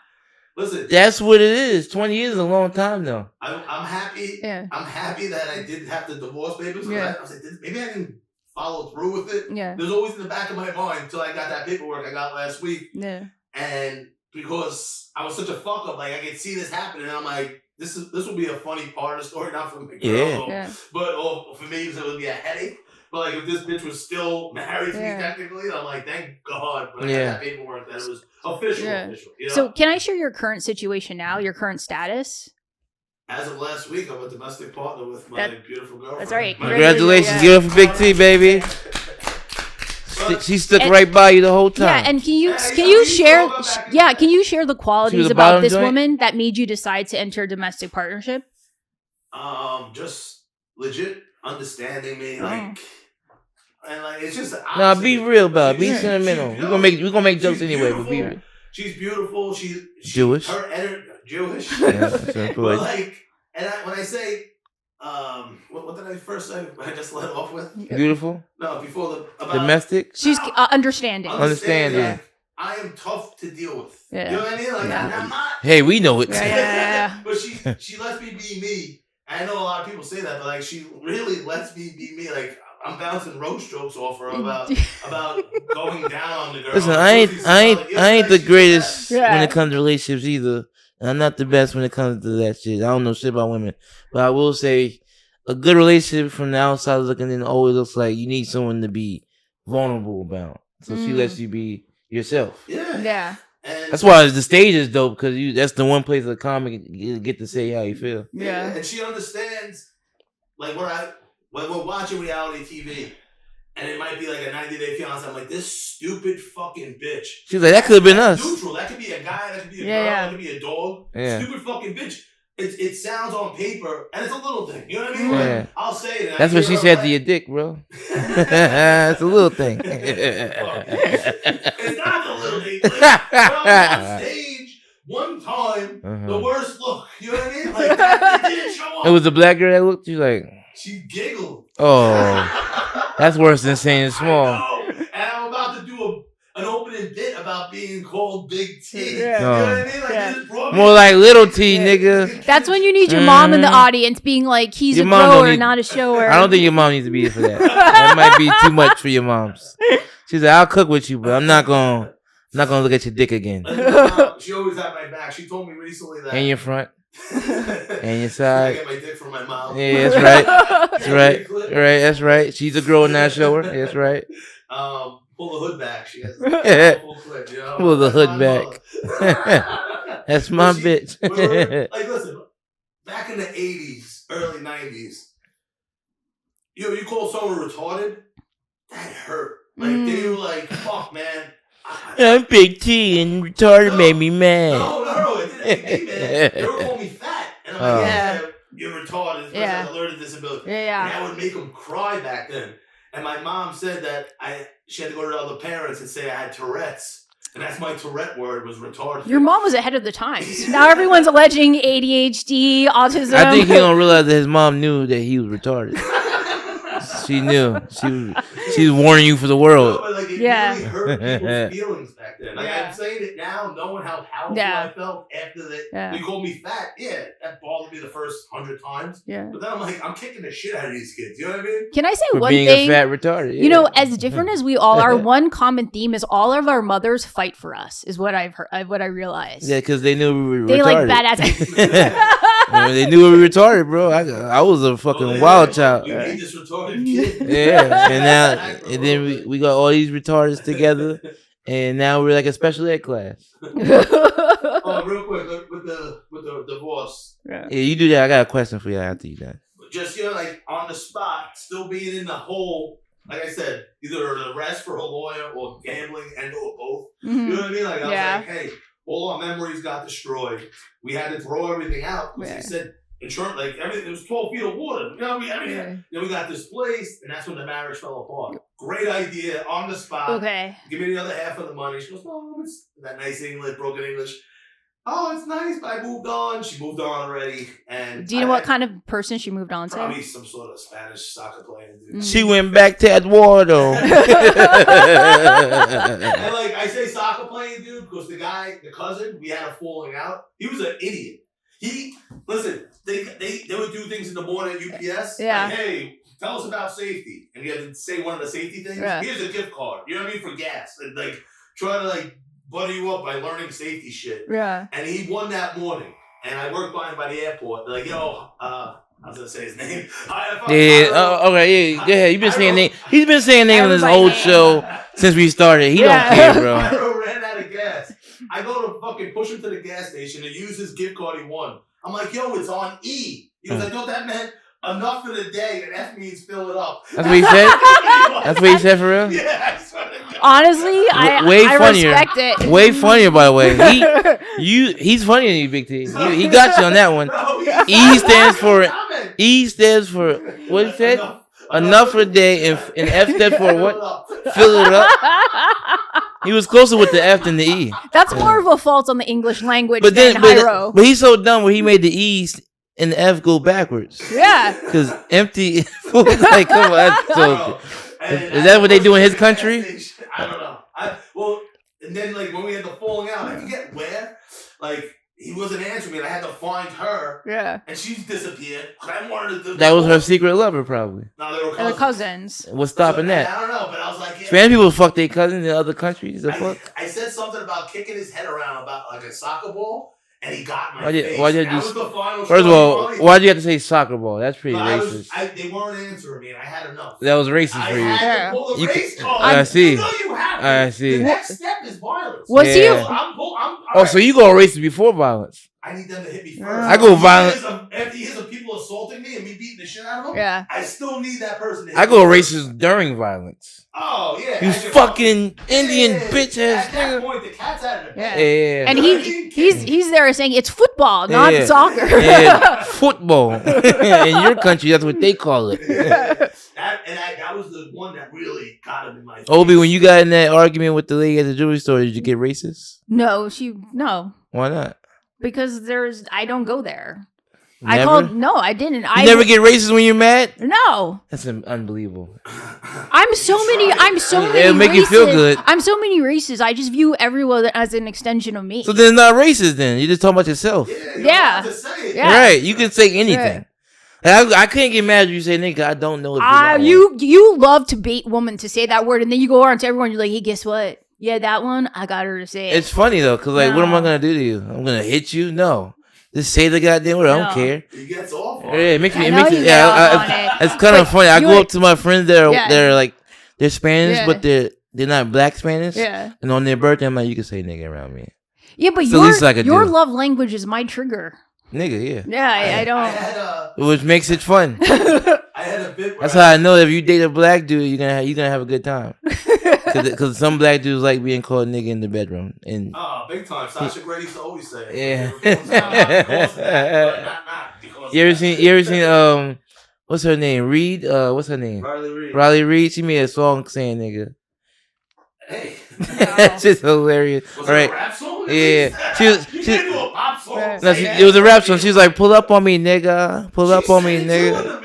Listen, that's what it is. 20 years is a long time though. I'm happy. Yeah. I'm happy that I didn't have to divorce papers. Yeah. I was like, maybe I didn't follow through with it. Yeah. There's always in the back of my mind until I got that paperwork I got last week. Yeah. And because I was such a fuck up, like I could see this happening, and I'm like, this will be a funny part of the story, not for the girl, but for me, it would be a headache. But like if this bitch was still married to me technically, I'm like, thank God. But I got that paperwork that it was official. You know? So can I share your current situation now? Your current status? As of last week, I'm a domestic partner with my beautiful girlfriend. That's right. Congratulations. Give it for Big T, baby. She stuck right by you the whole time. Yeah, and can you share the qualities about this woman that made you decide to enter a domestic partnership? Just legit understanding me, like, and like it's just nah, be real about it. Be sentimental. We're gonna make jokes anyway, but be real. She's beautiful. She's Jewish. Jewish. Yeah, but like, and when I say, what did I first say? I just let off with beautiful. No, before about domestic. She's understanding. Understanding. I am tough to deal with. Yeah. You know what I mean? Like I'm not. Hey, we know it. Yeah. But she lets me be me. I know a lot of people say that, but like she really lets me be me. Like I'm bouncing roast jokes off her about going down on the girl. Listen, I ain't the greatest when it comes to relationships either. And I'm not the best when it comes to that shit. I don't know shit about women. But I will say a good relationship from the outside looking in always looks like you need someone to be vulnerable about. So she lets you be yourself. Yeah. And that's why the stage is dope, because that's the one place a comic you get to say how you feel. Yeah. And she understands, like when we're watching reality TV, and it might be like a 90-day fiance. I'm like, this stupid fucking bitch. She's like, that could have been us. Neutral. That could be a guy. That could be a girl. That could be a dog. Yeah. Stupid fucking bitch. It sounds on paper, and it's a little thing. You know what I mean? Yeah. Like, I'll say it. That's what she said to your dick, bro. It's a little thing. It's not a little thing. Like, on stage one time, the worst look. You know what I mean? Like, that, it didn't show up. It was a black girl that looked. She's like, she giggled. oh, that's worse than saying small. I know. And I'm about to do an opening bit about being called Big T. Yeah. You know what I mean? Like, this brought me More like little T, nigga. That's when you need your mom in the audience being like, he's Your a mom grower, don't need- not a shower. I don't think your mom needs to be here for that. That might be too much for your moms. She's like, I'll cook with you, but I'm not gonna look at your dick again. She always had my back. She told me recently that. And your front, and your I side. get my dick from my mouth. Yeah, that's right. That's right. Right, that's right. She's a girl, not a shower. That's right. Pull the hood back. She has Yeah. full clip, you know? Pull the That's hood my back. mother. That's my But bitch. like, listen, back in the 80s, early 90s, you call someone retarded, that hurt. Like, they were like, fuck, man. I'm Big T and retarded made me mad. No, it didn't make me mad. They were calling me fat. And I'm like, yeah, you're retarded. This person has a learning disability. Yeah. And that would make them cry back then. And my mom said that she had to go to the other parents and say I had Tourette's. And that's my Tourette word, was retarded. Your mom was ahead of the times. Now everyone's alleging ADHD, autism. I think he don't realize that his mom knew that he was retarded. She knew. She was warning you for the world. No, but like, it really hurt people's feelings back then. Like, I'm saying it now, knowing how powerful I felt after that. You called me fat. Yeah, that bothered me the first 100 times. Yeah. But then I'm like, I'm kicking the shit out of these kids. You know what I mean? Can I say for one being thing? A fat retarded. Yeah. You know, as different as we all are, one common theme is all of our mothers fight for us. Is what I've heard. What I realized. Yeah, because they knew we were they retarded. Like badass. They knew we were retarded, bro. I was a fucking wild child. We made this retarded kid. Yeah, and then we got all these retardeds together, and now we're like a special ed class. Real quick, with the divorce. Yeah, you do that. I got a question for you after you done. Just, like on the spot, still being in the hole. Like I said, either an arrest for a lawyer or gambling and or both. Mm-hmm. You know what I mean? Like I was like, hey, all our memories got destroyed. We had to throw everything out because he said insurance, like everything. It was 12 feet of water. You know what I mean? Then we got displaced, and that's when the marriage fell apart. Great idea on the spot. Okay. Give me the other half of the money. She goes, no, it's that nice English, broken English. Oh, it's nice, but I moved on. She moved on already. And do you know what kind of person she moved on to? Probably some sort of Spanish soccer player, dude. She went back to Eduardo. And like I say soccer playing dude because the cousin, we had a falling out. He was an idiot. Listen, they would do things in the morning at UPS. Yeah. Like, hey, tell us about safety. And you had to say one of the safety things. Yeah. Here's a gift card. You know what I mean? For gas. And like try to butter you up by learning safety shit. Yeah. And he won that morning. And I worked by him by the airport. They're like, yo, I was gonna say his name. Okay, yeah, go ahead. You've been saying name. He's been saying name on this whole show since we started. He don't care, bro. I ran out of gas. I go to fucking push him to the gas station to use his gift card he won. I'm like, yo, it's on E. He was like, yo, that meant enough for the day, and F means fill it up. That's what he said? That's what he said for real? Yeah, I swear to God. Honestly, I respect it. Way funnier, by the way. He's funnier than you, Big T. He got you on that one. E stands for what he said? Enough for the day, and F stands for what? Fill it up. He was closer with the F than the E. That's more of a fault on the English language than Hyro. But he's so dumb where he made the E and the F go backwards. Yeah. Because empty. Like, come on. So, is that what they do in his country? I don't know. And then when we had the falling out, I forget where. He wasn't answering me, and I had to find her. Yeah. And she's disappeared. I wanted to. That was her secret lover, probably. No, they were cousins. And the cousins. What's stopping that? I don't know, but I was like, Spanish people fuck their cousins in other countries. I said something about kicking his head around about a soccer ball, and he got my face. First of all, why'd you have to say soccer ball? That's pretty racist. They weren't answering me, and I had enough. That was racist for you. I had to pull the race card. I see. You have I see. The next step is violence. Was he? So you go racist before violence? I need them to hit me first. I go violent. After years of people assaulting me and me beating the shit out of them, I still need that person to hit I go me racist during violence. Oh, yeah. You fucking Indian bitch ass At that nigga. point, the cat's out of the bag. Yeah. And he's there saying it's football, not soccer. Yeah, football. In your country, that's what they call it. That was the one that really got him in my face. Obi, when you got in that argument with the lady at the jewelry store, did you get racist? No. Why not? Because I don't go there. Never? I didn't. You never get racist when you're mad? No. That's unbelievable. I'm so many It'll make you feel good. I'm so many races. I just view everyone as an extension of me. So then it's not racist then. You're just talking about yourself. Yeah. Right. You can say anything. I couldn't get mad if you say nigga, I don't know if you love to bait women to say that word, and then you go around to everyone, you're like, hey, guess what? Yeah, that one, I got her to say it. It's funny though, because what am I gonna do to you? I'm gonna hit you? No. Just say the goddamn word. I don't care. He gets off on it. Makes me. It's kind of funny. I go up to my friends that are like they're Spanish, but they're not black Spanish. Yeah. And on their birthday, I'm like, you can say nigga around me. Yeah, but your love language is my trigger. Nigga, yeah. Yeah, I don't. Which makes it fun. I had a bit. That's how I know if you date a black dude, you're gonna have a good time. Because some black dudes like being called nigga in the bedroom. And big time. Sasha Grady used to always say it. Yeah. You ever seen what's her name? Reed? What's her name? Riley Reed. She made a song saying nigga. Hey. That's just hilarious. Was it a rap song? Yeah. You can't do a pop song. No, it was a rap song. She was like, pull up on me, nigga. Pull up on me, nigga.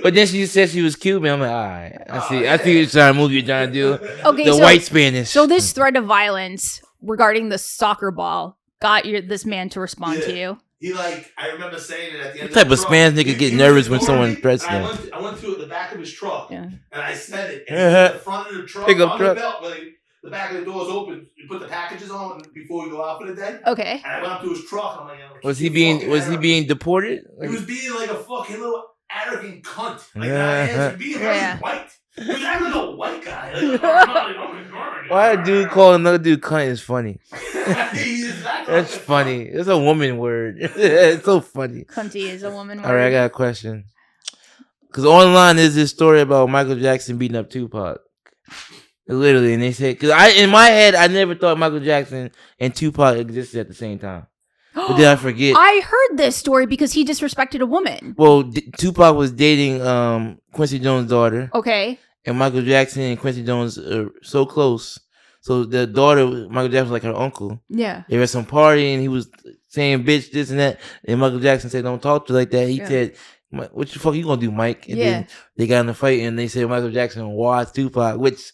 But then she said she was Cuban. I'm like, all right. I see what trying to move you're trying to do. Okay, the white Spanish. So this threat of violence regarding the soccer ball got this man to respond to you. He I remember saying it at the end. What type of Spanish nigga get nervous when someone threatens them? I went to the back of his truck and I said it. And the front of the truck, Pick up on truck. the belt, the back of the door is open. You put the packages on before you go out for the day. Okay. And I went up to his truck. And I'm like, was he being deported? He was being like a fucking little arrogant cunt. Like being very white. He was acting like a white guy. Why a dude call another dude cunt is funny. That's funny. It's a woman word. It's so funny. Cunty is a woman word. All right, I got a question. Because online there's this story about Michael Jackson beating up Tupac. Literally, and they said, because in my head I never thought Michael Jackson and Tupac existed at the same time. But then I forget. I heard this story because he disrespected a woman. Well, Tupac was dating Quincy Jones' daughter. Okay. And Michael Jackson and Quincy Jones are so close. So the daughter, Michael Jackson was like her uncle. Yeah. They were at some party and he was saying bitch, this and that. And Michael Jackson said, don't talk to her like that. He said, what the fuck you gonna do, Mike? And then they got in a fight and they said Michael Jackson watched Tupac, which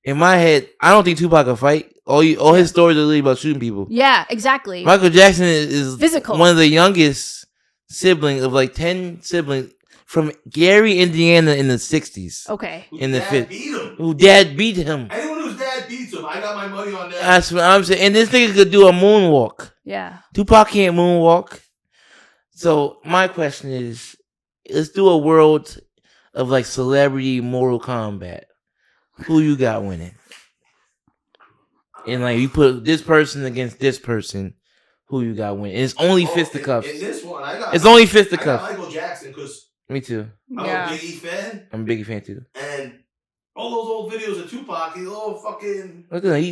in my head, I don't think Tupac can fight. All his stories are really about shooting people. Yeah, exactly. Michael Jackson is physical. One of the youngest siblings of 10 siblings from Gary, Indiana in the 60s. Okay. In the 50s. Who dad beat him. Anyone whose dad beats him, I got my money on that. That's what I'm saying. And this nigga could do a moonwalk. Yeah. Tupac can't moonwalk. So my question is, let's do a world of celebrity Mortal Kombat. Who you got winning? And you put this person against this person, who you got winning? And it's only fisticuffs. In this one, it's only fisticuffs. I got Michael Jackson because me too. I'm a Biggie fan. I'm a Biggie fan too. And all those old videos of Tupac, he's all fucking. Look at him.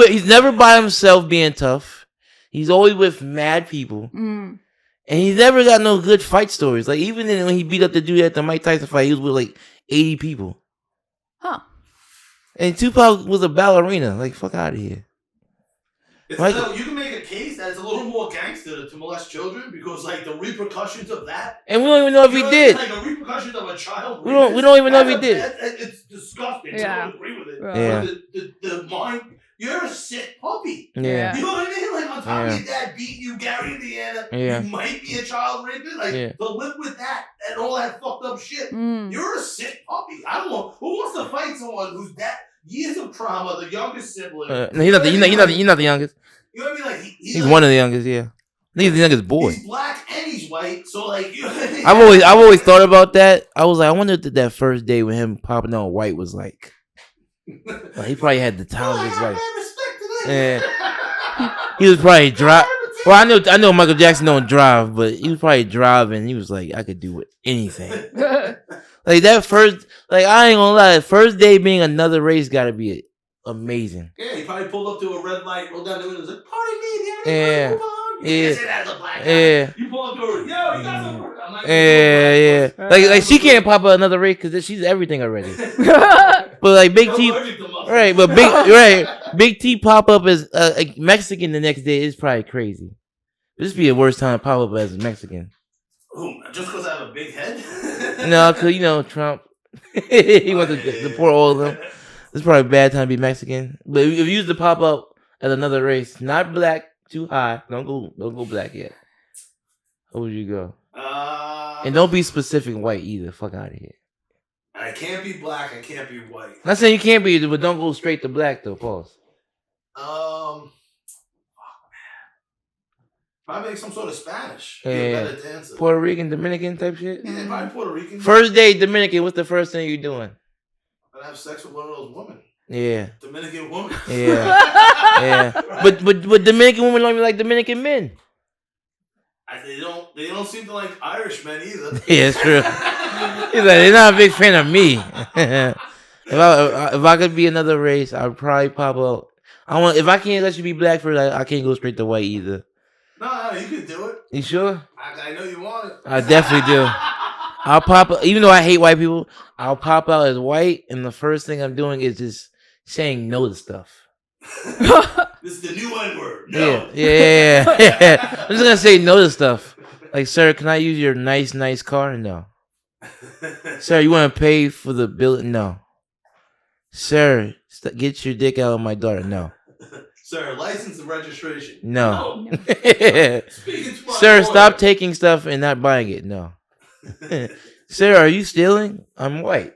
He's never by himself being tough. He's always with mad people. Mm. And he's never got no good fight stories. Even when he beat up the dude at the Mike Tyson fight, he was with 80 people. Huh. And Tupac was a ballerina. Fuck out of here. You can make a case that it's a little more gangster to molest children because the repercussions of that. And we don't even know if he did. The repercussions of a child. We don't even know if he did. It's disgusting. Yeah. I don't agree with it. Yeah. The mind. You're a sick puppy. Yeah. You know what I mean? On top of your dad beating you, Gary, Indiana, you might be a child rapist. To live with that and all that fucked up shit, you're a sick puppy. I don't know. Who wants to fight someone who's that years of trauma, the youngest sibling? No, he's not the youngest. You know what I mean? He's one of the youngest, yeah. He's the youngest boy. He's black and he's white, so you know what I mean? I've always thought about that. I was I wonder what that first day with him popping on white was like. He probably had the time of his life. Yeah. He was probably driving. Well, I know Michael Jackson don't drive, but he was probably driving. He was like, I could do anything. Like that first, like I ain't gonna lie, first day being another race got to be amazing. Yeah, he probably pulled up to a red light, rolled down the window, was like, "Party me, yeah, you say that as a black guy. Yeah. You pull up to her, yo, you got some work. I'm like, yeah. Like she can't pop out another race because she's everything already. But like Big T, right? But Big T pop up as a Mexican the next day is probably crazy. This would be the worst time to pop up as a Mexican. Ooh, just because I have a big head? No, because Trump. He wants to deport all of them. It's probably a bad time to be Mexican. But if you used to pop up at another race, not black, too high. Don't go black yet. Where would you go? And don't be specific white either. Fuck out of here. I can't be black. I can't be white. Not saying you can't be, but don't go straight to black though. Pause. Probably like some sort of Spanish. Yeah. Puerto Rican, Dominican type shit? Yeah, probably Puerto Rican. First day Dominican, what's the first thing you doing? I'd have sex with one of those women. Yeah. Dominican woman. Yeah. Yeah. But Dominican women don't even like Dominican men. They don't seem to like Irish men either. Yeah, it's true. He's like, they're not a big fan of me. If I could be another race, I'd probably pop out. If I can't let you be black first, I can't go straight to white either. No, you can do it. You sure? I know you want it. I definitely do. I'll pop out, even though I hate white people, I'll pop out as white, and the first thing I'm doing is just saying no to stuff. This is the new N-word. No. Yeah. I'm just gonna say no to stuff. Like, sir, can I use your nice car? No. Sir, you want to pay for the bill? No. Sir, get your dick out of my daughter. No. Sir, license and registration. No. Sir, stop taking stuff and not buying it. No. Sir, are you stealing? I'm white.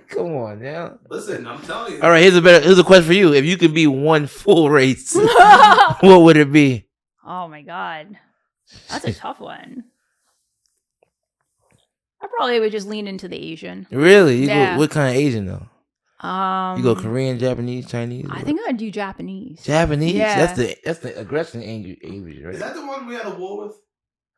Come on now. Listen, I'm telling you. All right, here's a question for you. If you could be one full race, what would it be? Oh my God. That's a tough one. I probably would just lean into the Asian. Really? You go, what kind of Asian though? You go Korean, Japanese, Chinese? I think I'd do Japanese. Japanese? Yeah. That's the aggression Asian, right? Is that the one we had a war with?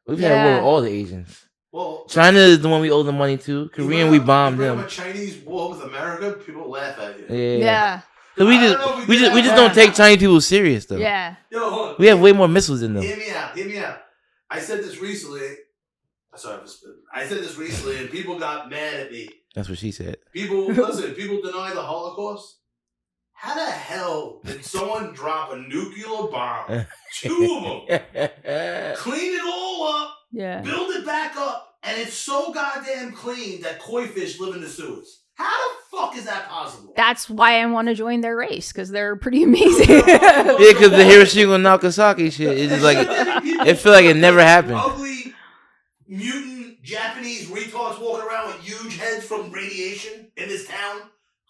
We've had a war with all the Asians. Well, China is the one we owe the money to. Korean, we bombed them. If a Chinese war with America, people laugh at you. Yeah. So we just don't take Chinese people serious though. Yeah. Yo, hold on. We have way more missiles than them. Hear me out. I said this recently. Sorry, I said this recently, and people got mad at me. That's what she said. People deny the Holocaust. How the hell did someone drop a nuclear bomb? 2 of them. Clean it all up. Yeah. Build it back up. And it's so goddamn clean that koi fish live in the sewers. How the fuck is that possible? That's why I want to join their race, because they're pretty amazing. Yeah, because the Hiroshima and Nagasaki shit is just like, it feel like it never happened. Ugly, mutant Japanese retards walking around with huge heads from radiation in this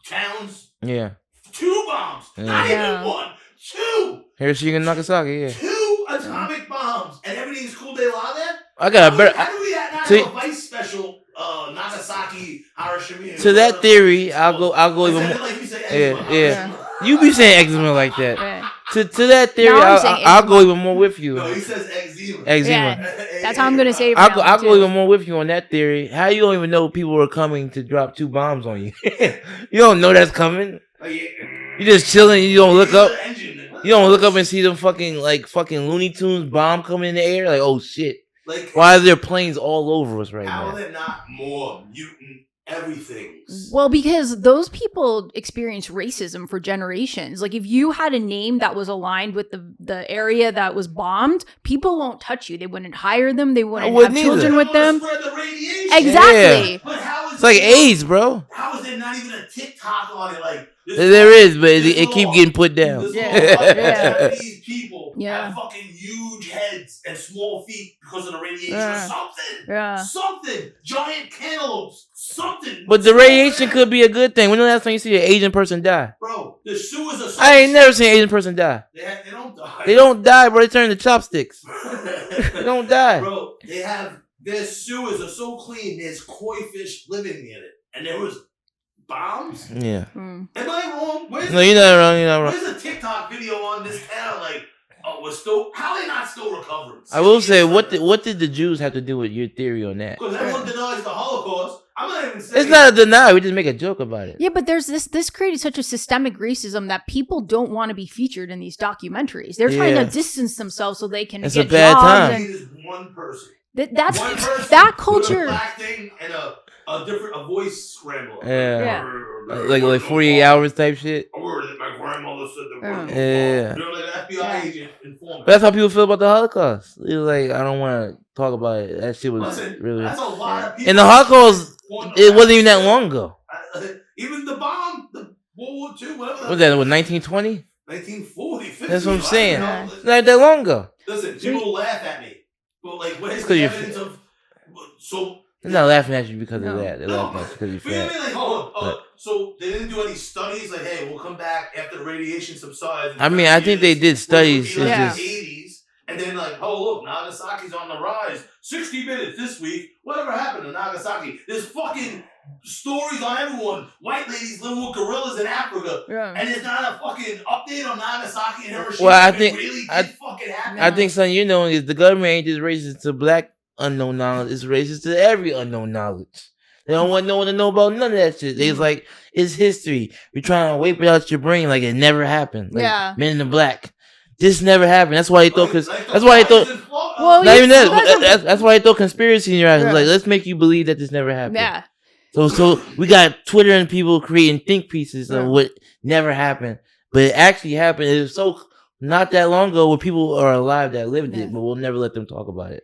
towns. Yeah. 2 bombs. Yeah. Not even 1. 2. Hiroshima and Nagasaki, yeah. 2 atomic bombs. And everything's cool de la there? I got a better... How do we not have a vice special Nagasaki, Hiroshima? To that theory, I'll go even more... Like you say yeah. You be saying eczema like that. Yeah. To that theory, I'll go even more with you. No, he says eczema. Yeah. That's how I'm going to say it. I'll go even more with you on that theory. How you don't even know people are coming to drop 2 bombs on you? You don't know that's coming. You just chilling. You don't look up. You don't look up and see them fucking Looney Tunes bomb coming in the air. Like, oh shit. Like, why are there planes all over us right now? How are there not more mutant everything? Well, because those people experience racism for generations. Like, if you had a name that was aligned with the area that was bombed, people won't touch you. They wouldn't hire them. They wouldn't have children with them. Spread the radiation. Exactly. Yeah. But how is it's like AIDS, bro. How is there not even a TikTok on it? Like, there is, but it keeps getting put down. Japanese people have fucking huge heads and small feet because of the radiation or something. Yeah. Something. Giant cantaloupes. Something. But the radiation could be a good thing. When the last time you see an Asian person die? Bro, the sewers are so I ain't never seen an Asian person die. They don't die. They don't die, bro. They turn into chopsticks. They don't die. Bro, their sewers are so clean, there's koi fish living in it. And there was bombs. Yeah. Am I wrong? No, you're not wrong. You're not wrong. Where's a TikTok video on this town? Like, oh, we're still. How are they not still recovering? I will say, what did the Jews have to do with your theory on that? Because everyone denies the Holocaust. I'm not even saying it's not a denial. We just make a joke about it. Yeah, but there's this created such a systemic racism that people don't want to be featured in these documentaries. They're trying to distance themselves so they can it's get a bad jobs. time. It is one person. That's one person that culture. With a black thing and a voice scramble. Yeah. Like 48 hours type shit. My grandmother said the word. Yeah. You're like an FBI agent informant. But that's how people feel about the Holocaust. It was like, I don't want to talk about it. That shit was really. That's a lot of people. And the Holocaust, it wasn't even that long ago. Even the bomb, the World War II, whatever. What was that? What, 1920? 1940, 50. That's what I'm saying. It's not that long ago. Listen, people laugh at me. But like, where's the evidence of... So... They're not laughing at you because of that. They're laughing at you because you're fat. Like, hold on. So they didn't do any studies? Like, hey, we'll come back after the radiation subsides. I mean, I think they did studies. In the 80s. And then like, oh, look, Nagasaki's on the rise. 60 Minutes this week. Whatever happened to Nagasaki? There's fucking stories on everyone. White ladies living with gorillas in Africa. Yeah. And there's not a fucking update on Nagasaki and Hiroshima. Well, I think... Really fucking happen. I think something you know is the government ain't just racist to black unknown knowledge. It's racist to every unknown knowledge. They don't want no one to know about none of that shit. It's like, it's history. We're trying to wipe it out your brain like it never happened. Like Men in the Black. This never happened. That's why they thought. That's why they thought. Well, not even that. That's why they thought conspiracy in your eyes. Like, let's make you believe that this never happened. Yeah. So we got Twitter and people creating think pieces of what never happened, but it actually happened. It was so not that long ago where people are alive that lived it, but we'll never let them talk about it.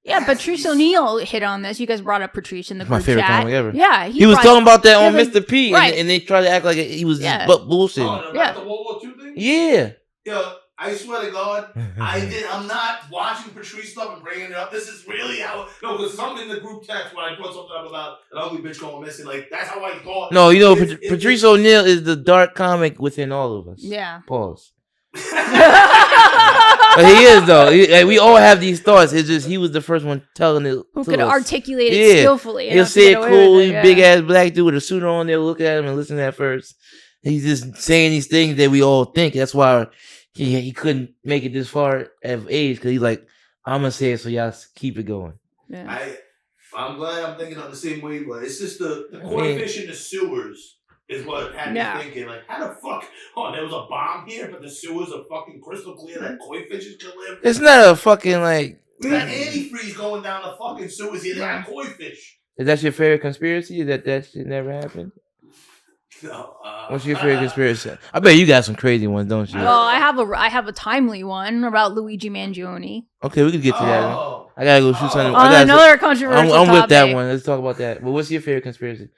Yeah, Patrice O'Neill hit on this. You guys brought up Patrice in the group my favorite chat. comic ever. Yeah, he was talking about that on Mr. P, and they tried to act like he was just bullshit. Oh, about the World War II thing? Yeah. Yo, I swear to God, I'm not watching Patrice stuff and bringing it up. This is really how. No, because something in the group text when I put something up about an ugly bitch going missing, like that's how I thought. No, you know, Patrice O'Neill is the dark comic within all of us. Yeah. Pause. But he is though. We all have these thoughts. It's just he was the first one telling it. Who could articulate it skillfully? He'll say it cool. He's big ass black dude with a suit on. They'll look at him and listen at first. He's just saying these things that we all think. That's why he couldn't make it this far at age, because he's like, I'm gonna say it so y'all keep it going. Yeah. I'm glad I'm thinking on the same wavelength. It's just the koi fish in the sewers is what had me thinking. Like, how the fuck? Oh, there was a bomb here, but the sewers are fucking crystal clear that koi fishes can live. It's not a fucking like. We got antifreeze going down the fucking sewers here. They got koi fish. Is that your favorite conspiracy? That shit never happened? No. What's your favorite conspiracy? I bet you got some crazy ones, don't you? Well, I have a timely one about Luigi Mangione. Okay, we can get to that one. I gotta go shoot something. Another controversial I'm with topic. that one. Let's talk about that. But what's your favorite conspiracy?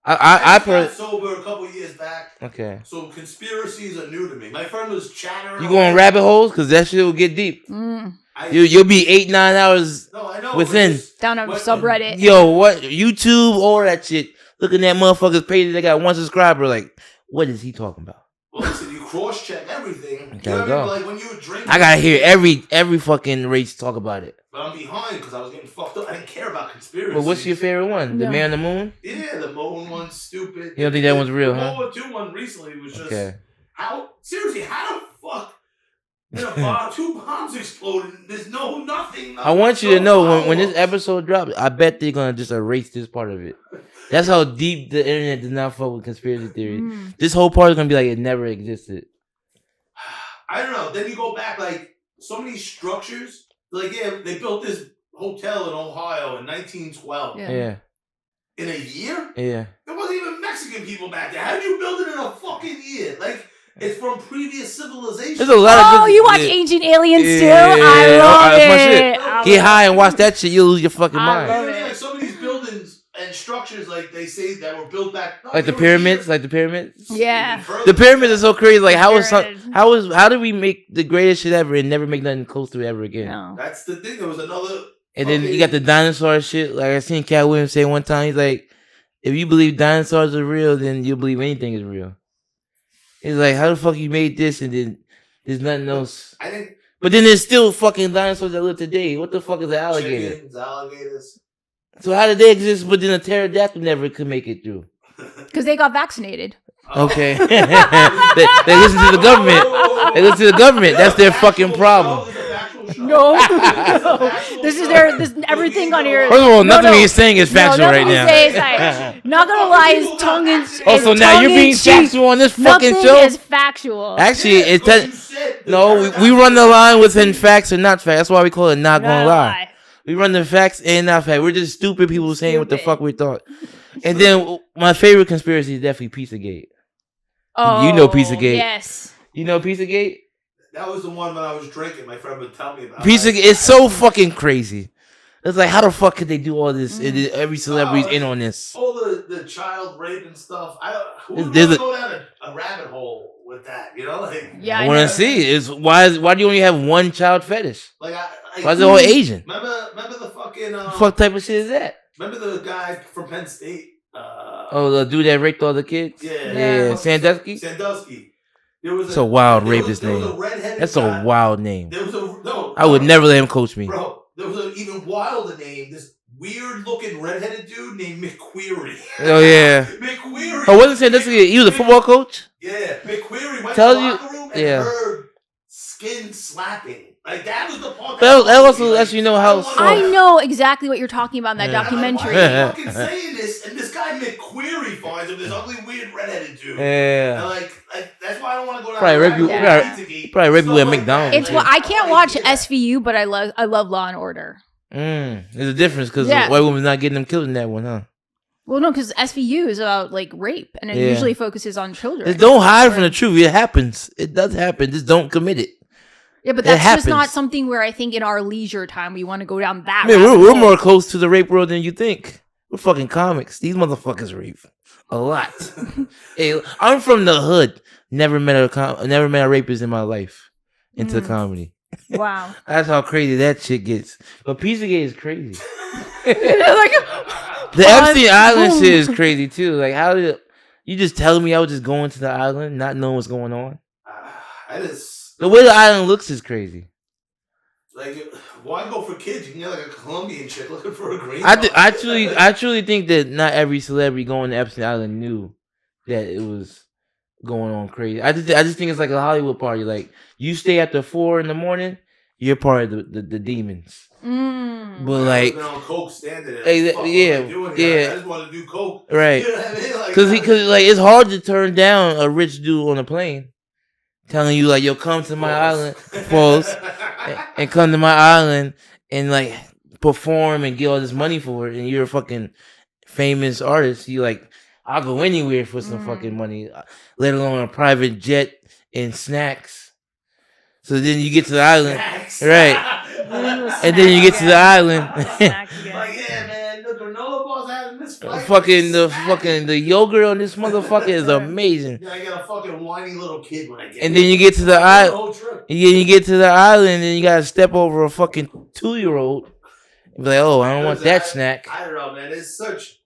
I got sober a couple years back. Okay. So conspiracies are new to me. My friend was chattering. You going rabbit holes? Because that shit will get deep. You'll be 8-9 hours within. Down a subreddit. Yo, what? YouTube, all that shit. Looking at motherfuckers' pages that got 1 subscriber. Like, what is he talking about? Well, listen, you cross-check everything. You know what I mean? Like when you were drinking. I gotta hear every fucking race talk about it. But I'm behind because I was getting fucked up. I didn't care about conspiracies. But what's your favorite one? The Man on the Moon? Yeah, the moon one's stupid. You don't think that one's real, huh? The World War II one recently was just... Okay. Seriously, how the fuck... two bombs exploded. There's nothing. I want you to know when this episode drops, I bet they're gonna just erase this part of it. That's how deep the internet does not fuck with conspiracy theory. This whole part is gonna be like it never existed. I don't know. Then you go back, like so many structures. Like they built this hotel in Ohio in 1912. Yeah. In a year? Yeah. There wasn't even Mexican people back there. How did you build it in a fucking year? Like. It's from previous civilizations. There's a lot of you watch Ancient Aliens too? I love it. Get high and watch that shit. You'll lose your fucking mind. Like some of these buildings and structures, like they say that were built back. Like the pyramids. Yeah. The pyramids are so crazy. Like how did we make the greatest shit ever and never make nothing close to it ever again? No. That's the thing. There was another. And then you got the dinosaur shit. Like I seen Cat Williams say one time, he's like, if you believe dinosaurs are real, then you'll believe anything is real. He's like, how the fuck you made this and then there's nothing else? But then there's still fucking dinosaurs that live today. What the fuck is an alligator? Chickens, alligators. So how did they exist but then a pterodactyl never could make it through? Because they got vaccinated. Okay. they listen to the government. They listen to the government. That's their fucking problem. No. This is everything on here. First of all, nothing he's saying is factual right now. Not gonna lie, his tongue is. So now you're being factual on this fucking show? Nothing is factual. Actually, we run the line within facts and not facts. That's why we call it not gonna lie. We run the facts and not facts. We're just stupid people saying what the fuck we thought. And then my favorite conspiracy is definitely Pizzagate. Oh, you know Pizzagate. Yes. You know Pizzagate? That was the one when I was drinking. My friend would tell me about. Pizzagate is so fucking crazy. It's like, how the fuck could they do all this? Every celebrity's in on this. All the child rape and stuff. Who would go down a rabbit hole with that? You know, like I want to see is why do you only have one child fetish? Like why is it all Asian? Remember the fucking fuck type of shit is that? Remember the guy from Penn State? The dude that raped all the kids? Yeah. Sandusky? It's a wild rapist name. That's a wild name. I would never let him coach me. Bro, there was an even wilder name. This weird looking redheaded dude named McQueary. Oh, yeah. McQueary. Oh, wasn't Sandusky? He was a football coach? Yeah. McQueary went to the locker room and heard skin slapping. Like, that was the part that also lets you know how soft. I know exactly what you're talking about in that documentary. Why are you fucking saying this? And this guy McQueary finds him, this ugly, weird, redheaded dude. Yeah. And like that's why I don't want to go down. Probably rep you at McDonald's. It's I can't watch SVU, but I love Law and Order. There's a difference because the white woman's not getting them killed in that one, huh? Well, no, because SVU is about like rape, and it usually focuses on children. Just don't hide from the truth. It happens. It does happen. Just don't commit it. Yeah, but that's just not something where I think in our leisure time we want to go down that. Man, we're more close to the rape world than you think. We're fucking comics. These motherfuckers rape a lot. Hey, I'm from the hood. Never met a rapist in my life. Into comedy. Wow, that's how crazy that shit gets. But Pizzagate is crazy. The Epstein Island shit is crazy too. Like, how did you just tell me I was just going to the island, not knowing what's going on? The way the island looks is crazy. Like, why go for kids? You can get like a Colombian chick looking for a green card. I truly think that not every celebrity going to Epstein Island knew that it was going on crazy. I just think it's like a Hollywood party. Like, you stay after 4 a.m, you're part of the demons. But like, I've been on coke standing there. I just want to do coke. Right? You know what I mean? Like, because like it's hard to turn down a rich dude on a plane. Telling you like, yo, come to my island, and come to my island and like perform and get all this money for it, and you're a fucking famous artist. You like, I'll go anywhere for some fucking money, let alone a private jet and snacks. So then you get to the island, right? And then you get to the island. Like, yeah, man, the granola bars having this the yogurt on this motherfucker is amazing. Yeah, I got a fucking whiny little kid when I get. And then you get to the island. And you get to the island, and you gotta step over a fucking 2-year-old. And be like, oh, I don't want that snack. I don't know, man. It's such.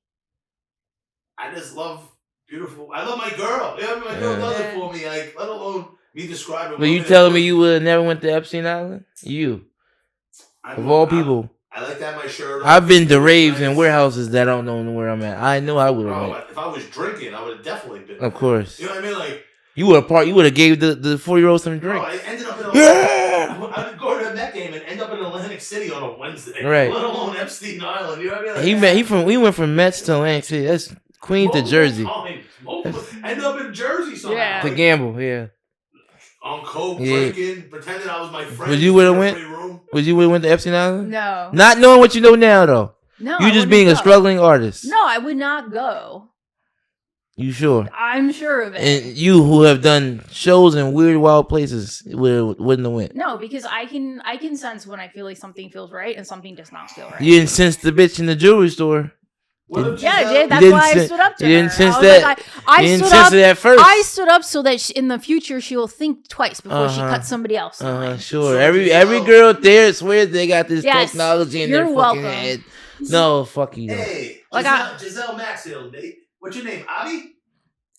I just love beautiful. I love my girl. Yeah, my girl does it for me. Like, let alone me describing. But you telling me you would have never went to Epstein Island? You. Of all people. I like to have my shirt on. I've been to raves and warehouses that I don't know where I'm at. I know I would have went. If I was drinking, I would have definitely been. Of course. You know what I mean? Like, you would have gave the 4-year-old some drink. I ended up in I would go to a Met game and end up in Atlantic City on a Wednesday. Right. Let alone Epstein Island. You know what I mean? Like, we went from Mets to Atlantic City. That's Queens to Jersey. End up in Jersey somehow. Yeah. To gamble, yeah. On coke, drinking, pretending I was my friend. Would you would have went to Epstein Island? No. Not knowing what you know now, though. No. You just being a struggling artist. No, I would not go. You sure? I'm sure of it. And you who have done shows in weird, wild places wouldn't have went. No, because I can sense when I feel like something feels right and something does not feel right. You didn't sense the bitch in the jewelry store. Yeah, I did. That's why I stood up to her. You didn't sense that? I you didn't stood sense up, it at first? I stood up so that in the future she will think twice before she cuts somebody else. Sure. Every girl there swears they got this technology in their fucking head. No, fuck you. Hey, like Giselle Maxfield, what's your name? Abby?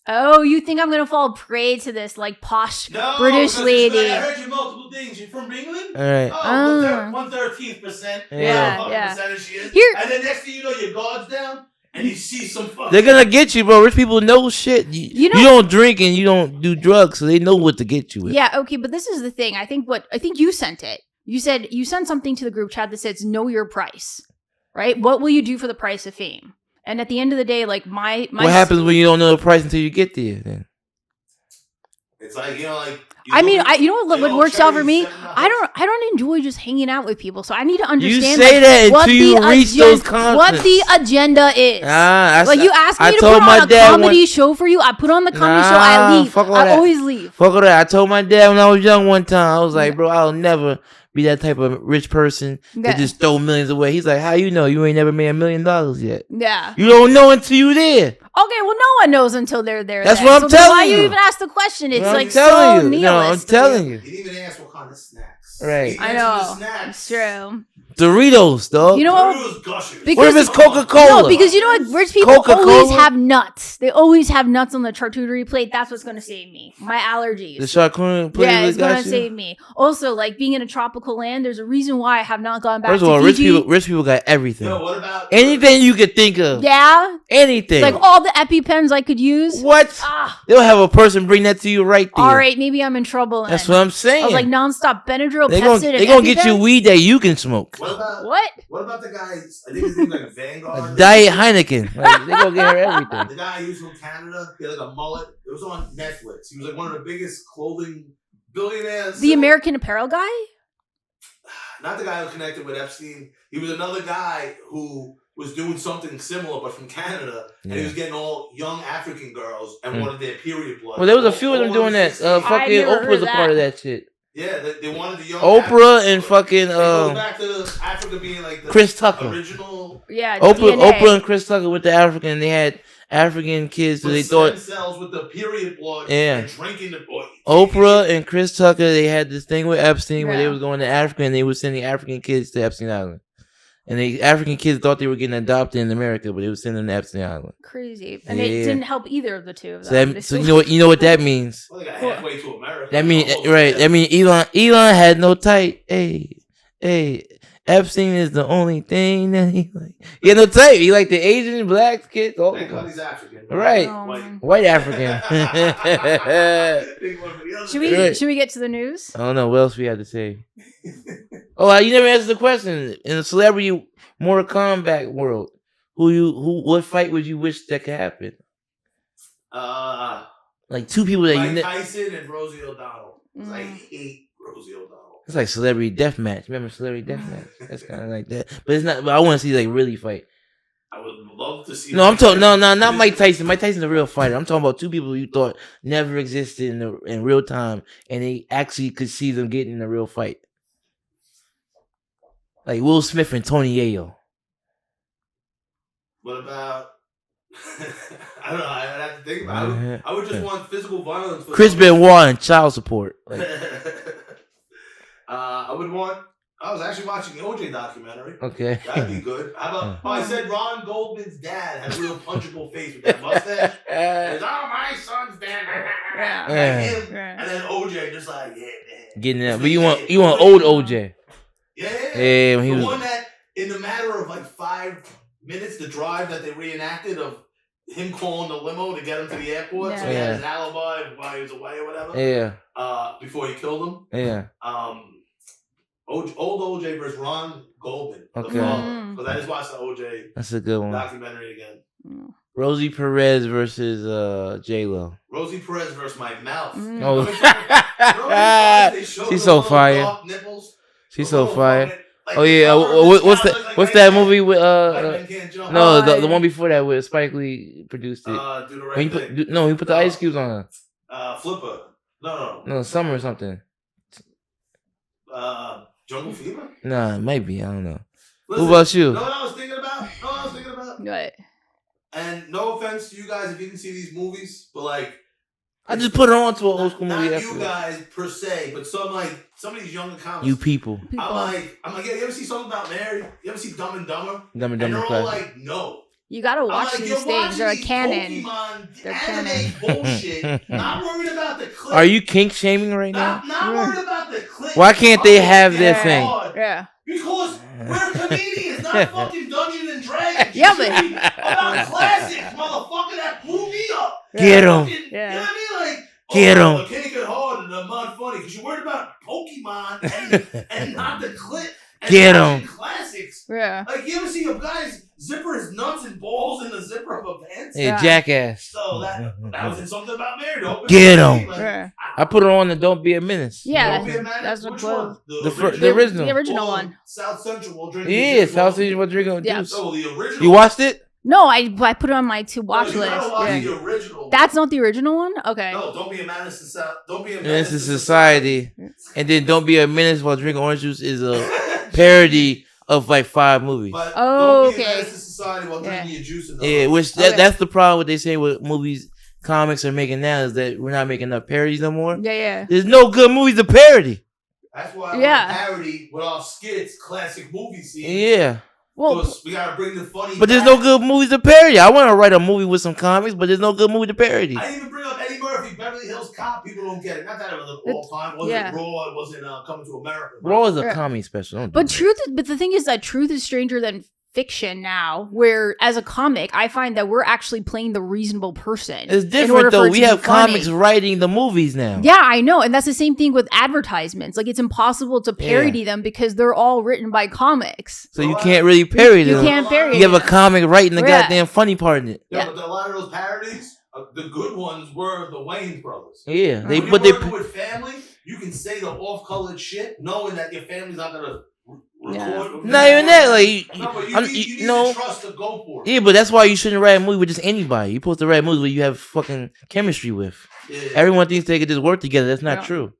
Oh, you think I'm gonna fall prey to this like posh British lady? I heard you multiple things. You're from England? All right. 1/13%. Yeah. Percentage she is. Here, and then next thing you know, your guard's down, and you see some fucking... They're gonna get you, bro. Rich people know shit. You don't drink and you don't do drugs, so they know what to get you with. Yeah, okay, but this is the thing. I think you sent it. You said you sent something to the group chat that says know your price, right? What will you do for the price of fame? And at the end of the day, like my what happens when you don't know the price until you get there? Then it's like, you know, like... what works out for me? I don't enjoy just hanging out with people, so I need to understand. You say that until you reach those concepts. What the agenda is. You asked me to put on a comedy show for you. I put on the comedy show. I leave. I always leave. Fuck all that. I told my dad when I was young one time. I was like, bro, I'll never be that type of rich person that just throw millions away. He's like, how you know? You ain't never made $1 million yet. Yeah. You don't know until you there. Okay, well, no one knows until they're there. That's what I'm telling you. Why you even ask the question? It's like so nihilistic. No, I'm telling you. You didn't even ask what kind of snacks. Right. I know. It's true. Doritos, dog. You know what? What if it's Coca-Cola? No, because you know what? Rich people always have nuts. They always have nuts on the charcuterie plate. That's what's going to save me. My allergies. The charcuterie plate? Yeah, it's going to save me. Also, like being in a tropical land, there's a reason why I have not gone back to Fiji. First of all, rich people got everything. Yo, what about... anything you could think of. Yeah? Anything. Like all the EpiPens I could use. What? They'll have a person bring that to you right there. All right, maybe I'm in trouble then. That's what I'm saying. I was like nonstop Benadryl, They're Pepsid, going to get you weed that you can smoke. What about the guys? I think his name's like Vanguard. Diet Heineken. Like, they gonna get her everything. The guy who's from Canada, he had like a mullet. It was on Netflix. He was like one of the biggest clothing billionaires. The American Apparel guy? Not the guy who connected with Epstein. He was another guy who was doing something similar, but from Canada, and he was getting all young African girls and wanted their period blood. Well, there was a few of them doing that. Fucking Oprah's a part of that shit. Yeah, they wanted the young Oprah and fucking it goes back to Africa being like the Chris Tucker. Original. Yeah, Oprah and Chris Tucker with the African. They had African kids, so they thought cells with the period blood. And drinking the blood. Oprah and Chris Tucker, they had this thing with Epstein where they was going to Africa and they were sending African kids to Epstein Island. And the African kids thought they were getting adopted in America, but they were sending them to Epstein Island. Crazy, and it didn't help either of the two of them. So you know what that means. Well, they got halfway to America. That mean right. That mean Elon had no type. Hey, Epstein is the only thing that he like. He had no type. He like the Asian, black kids. All he's African. Right, white African. Should we get to the news? I don't know what else we had to say. Oh, you never answered the question. In the celebrity Mortal Kombat world, what fight would you wish that could happen? Like two people that Mike Tyson and Rosie O'Donnell. I hate Rosie O'Donnell. It's like celebrity deathmatch. Remember celebrity deathmatch? That's kind of like that, but it's not. But I want to see like really fight. I would love to see. No, I'm talking. No, not Mike Tyson. Mike Tyson's a real fighter. I'm talking about two people you thought never existed in real time, and they actually could see them getting in a real fight. Like Will Smith and Tony Yayo. What about? I don't know. I have to think about it. I would just want physical violence. Chris Benoit and child support. Like. I would want. I was actually watching the OJ documentary. Okay. That'd be good. How about? Oh, I said Ron Goldman's dad had a real punchable face with that mustache. Goes, my son's dad. And then OJ just like, getting that. But you want old OJ. Yeah. When he was one that in the matter of like 5 minutes, the drive that they reenacted of him calling the limo to get him to the airport, so he had his alibi while he was away or whatever. Yeah. Before he killed him. Yeah. Old OJ versus Ron Goldman. Okay. Because I just watched the OJ. That's a good one. Documentary again. Rosie Perez versus J-Lo. Rosie Perez versus my mouth. Oh. She's so fire. She's so fire. Oh yeah, what's that movie with no the one before that with Spike Lee produced it. He put the ice cubes on her. Flipper. No, Summer or something. Jungle Fever? Nah, it might be. I don't know. Listen, who about you? Know what I was thinking about? What? And no offense to you guys if you didn't see these movies, but like I just put it on to an old school movie. Not you guys per se, but some of these younger comics. You people. I'm like, yeah, you ever see something about Mary? You ever see Dumb and Dumber? Dumb and Dumber. And they're all like, no. You gotta watch these things. They're a canon. They're canon. Bullshit. Not worried about the clip. Are you kink shaming right now? Not worried about the clip. Why can't they have their thing? Yeah. Because we're comedians, not fucking Dungeons and and Dragons. Yeah, but about classics, motherfucker, that blew me up. Get him. You know what I mean? Like, get him. I can't get hard and I'm not funny because you're worried about Pokemon and not the clip. Get him. Classics. Yeah. Like, you ever see a guy's zipper his nuts and balls in the zipper of a pants? Hey, jackass. So that was in something about Mary. Get him. Like, I put it on the Don't Be a Menace. Yeah, Don't Be a Menace? that's what Which close. one? The original. The original one. South Central while drinking. Yeah, South Central while drinking juice. Oh, the original. You watched it? No, I put it on my to watch list. The original. That's not the original one? Okay. No, Don't Be a Menace to South. Don't Be a Menace to Society. And then Don't Be a Menace while drinking orange juice is a parody of like 5 movies. But oh, Don't Be a okay. Menace to Society while drinking your juice. Yeah, which that's the problem what they say with movies, comics are making now is that we're not making enough parodies no more. Yeah. There's no good movies to parody. That's why I want parody with our skits, classic movie scenes. Yeah. Well, we gotta bring the funny. But there's no good movies to parody. I want to write a movie with some comics, but there's no good movie to parody. I didn't even bring up Eddie Murphy, Beverly Hills Cop. People don't get it. Not that it was all time. It wasn't Raw. It wasn't Coming to America. Raw is a comedy special. But the thing is that truth is stranger than fiction now, where as a comic, I find that we're actually playing the reasonable person. It's different though. We have comics writing the movies now. Yeah, I know. And that's the same thing with advertisements. Like, it's impossible to parody them because they're all written by comics. So you can't really parody them. You can't parody You have a comic writing the goddamn funny part in it. Yeah, but a lot of those parodies, the good ones were the Wayans brothers. Yeah. When you're working with family, you can say the off-colored shit knowing that your family's not going to record. Not even that. Like, you need the trust to go for it. Yeah, but that's why you shouldn't write a movie with just anybody. You're supposed to write a movie where you have fucking chemistry with. Yeah. Everyone thinks they could just work together. That's not true.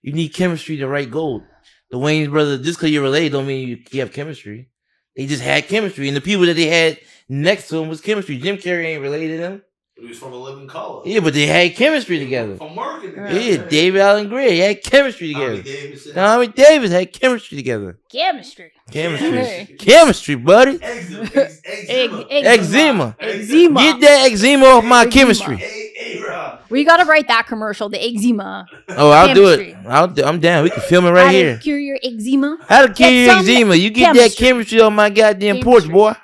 You need chemistry to write gold. The Wayans brothers, just because you're related don't mean you have chemistry. They just had chemistry. And the people that they had next to them was chemistry. Jim Carrey ain't related to them. He was from A Living Color. Yeah, but they had chemistry together. From working together. Yeah, David Allen Greer had chemistry together. Tommy Davis had chemistry together. Chemistry, buddy. Eczema. Get that eczema off my chemistry. We gotta write that commercial, the eczema. Oh, I'll do it. I'm down. We can film it right here. How to cure your eczema? How to cure your eczema? You get that chemistry on my goddamn porch, boy. All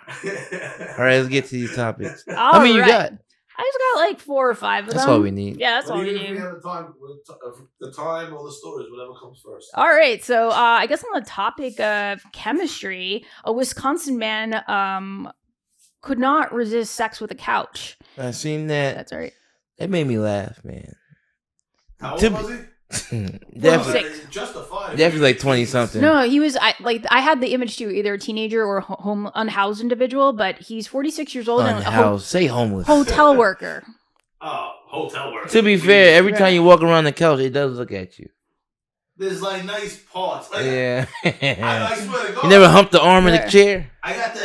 right, let's get to these topics. How many you got? I just got like 4 or 5 of them. That's all we need. Yeah, that's all we need. If we have the time or the stories, whatever comes first. All right, so I guess on the topic of chemistry, a Wisconsin man could not resist sex with a couch. I seen that. That's right. That made me laugh, man. How old was he? Definitely like 20 something. No, he was I had the image too, either a teenager or a unhoused individual, but he's 46 years old and say homeless. Hotel worker. Oh, hotel worker. To be fair, every time you walk around the couch, it does look at you. There's like nice parts. Like, yeah. I swear to God. You never humped the arm in the chair? I got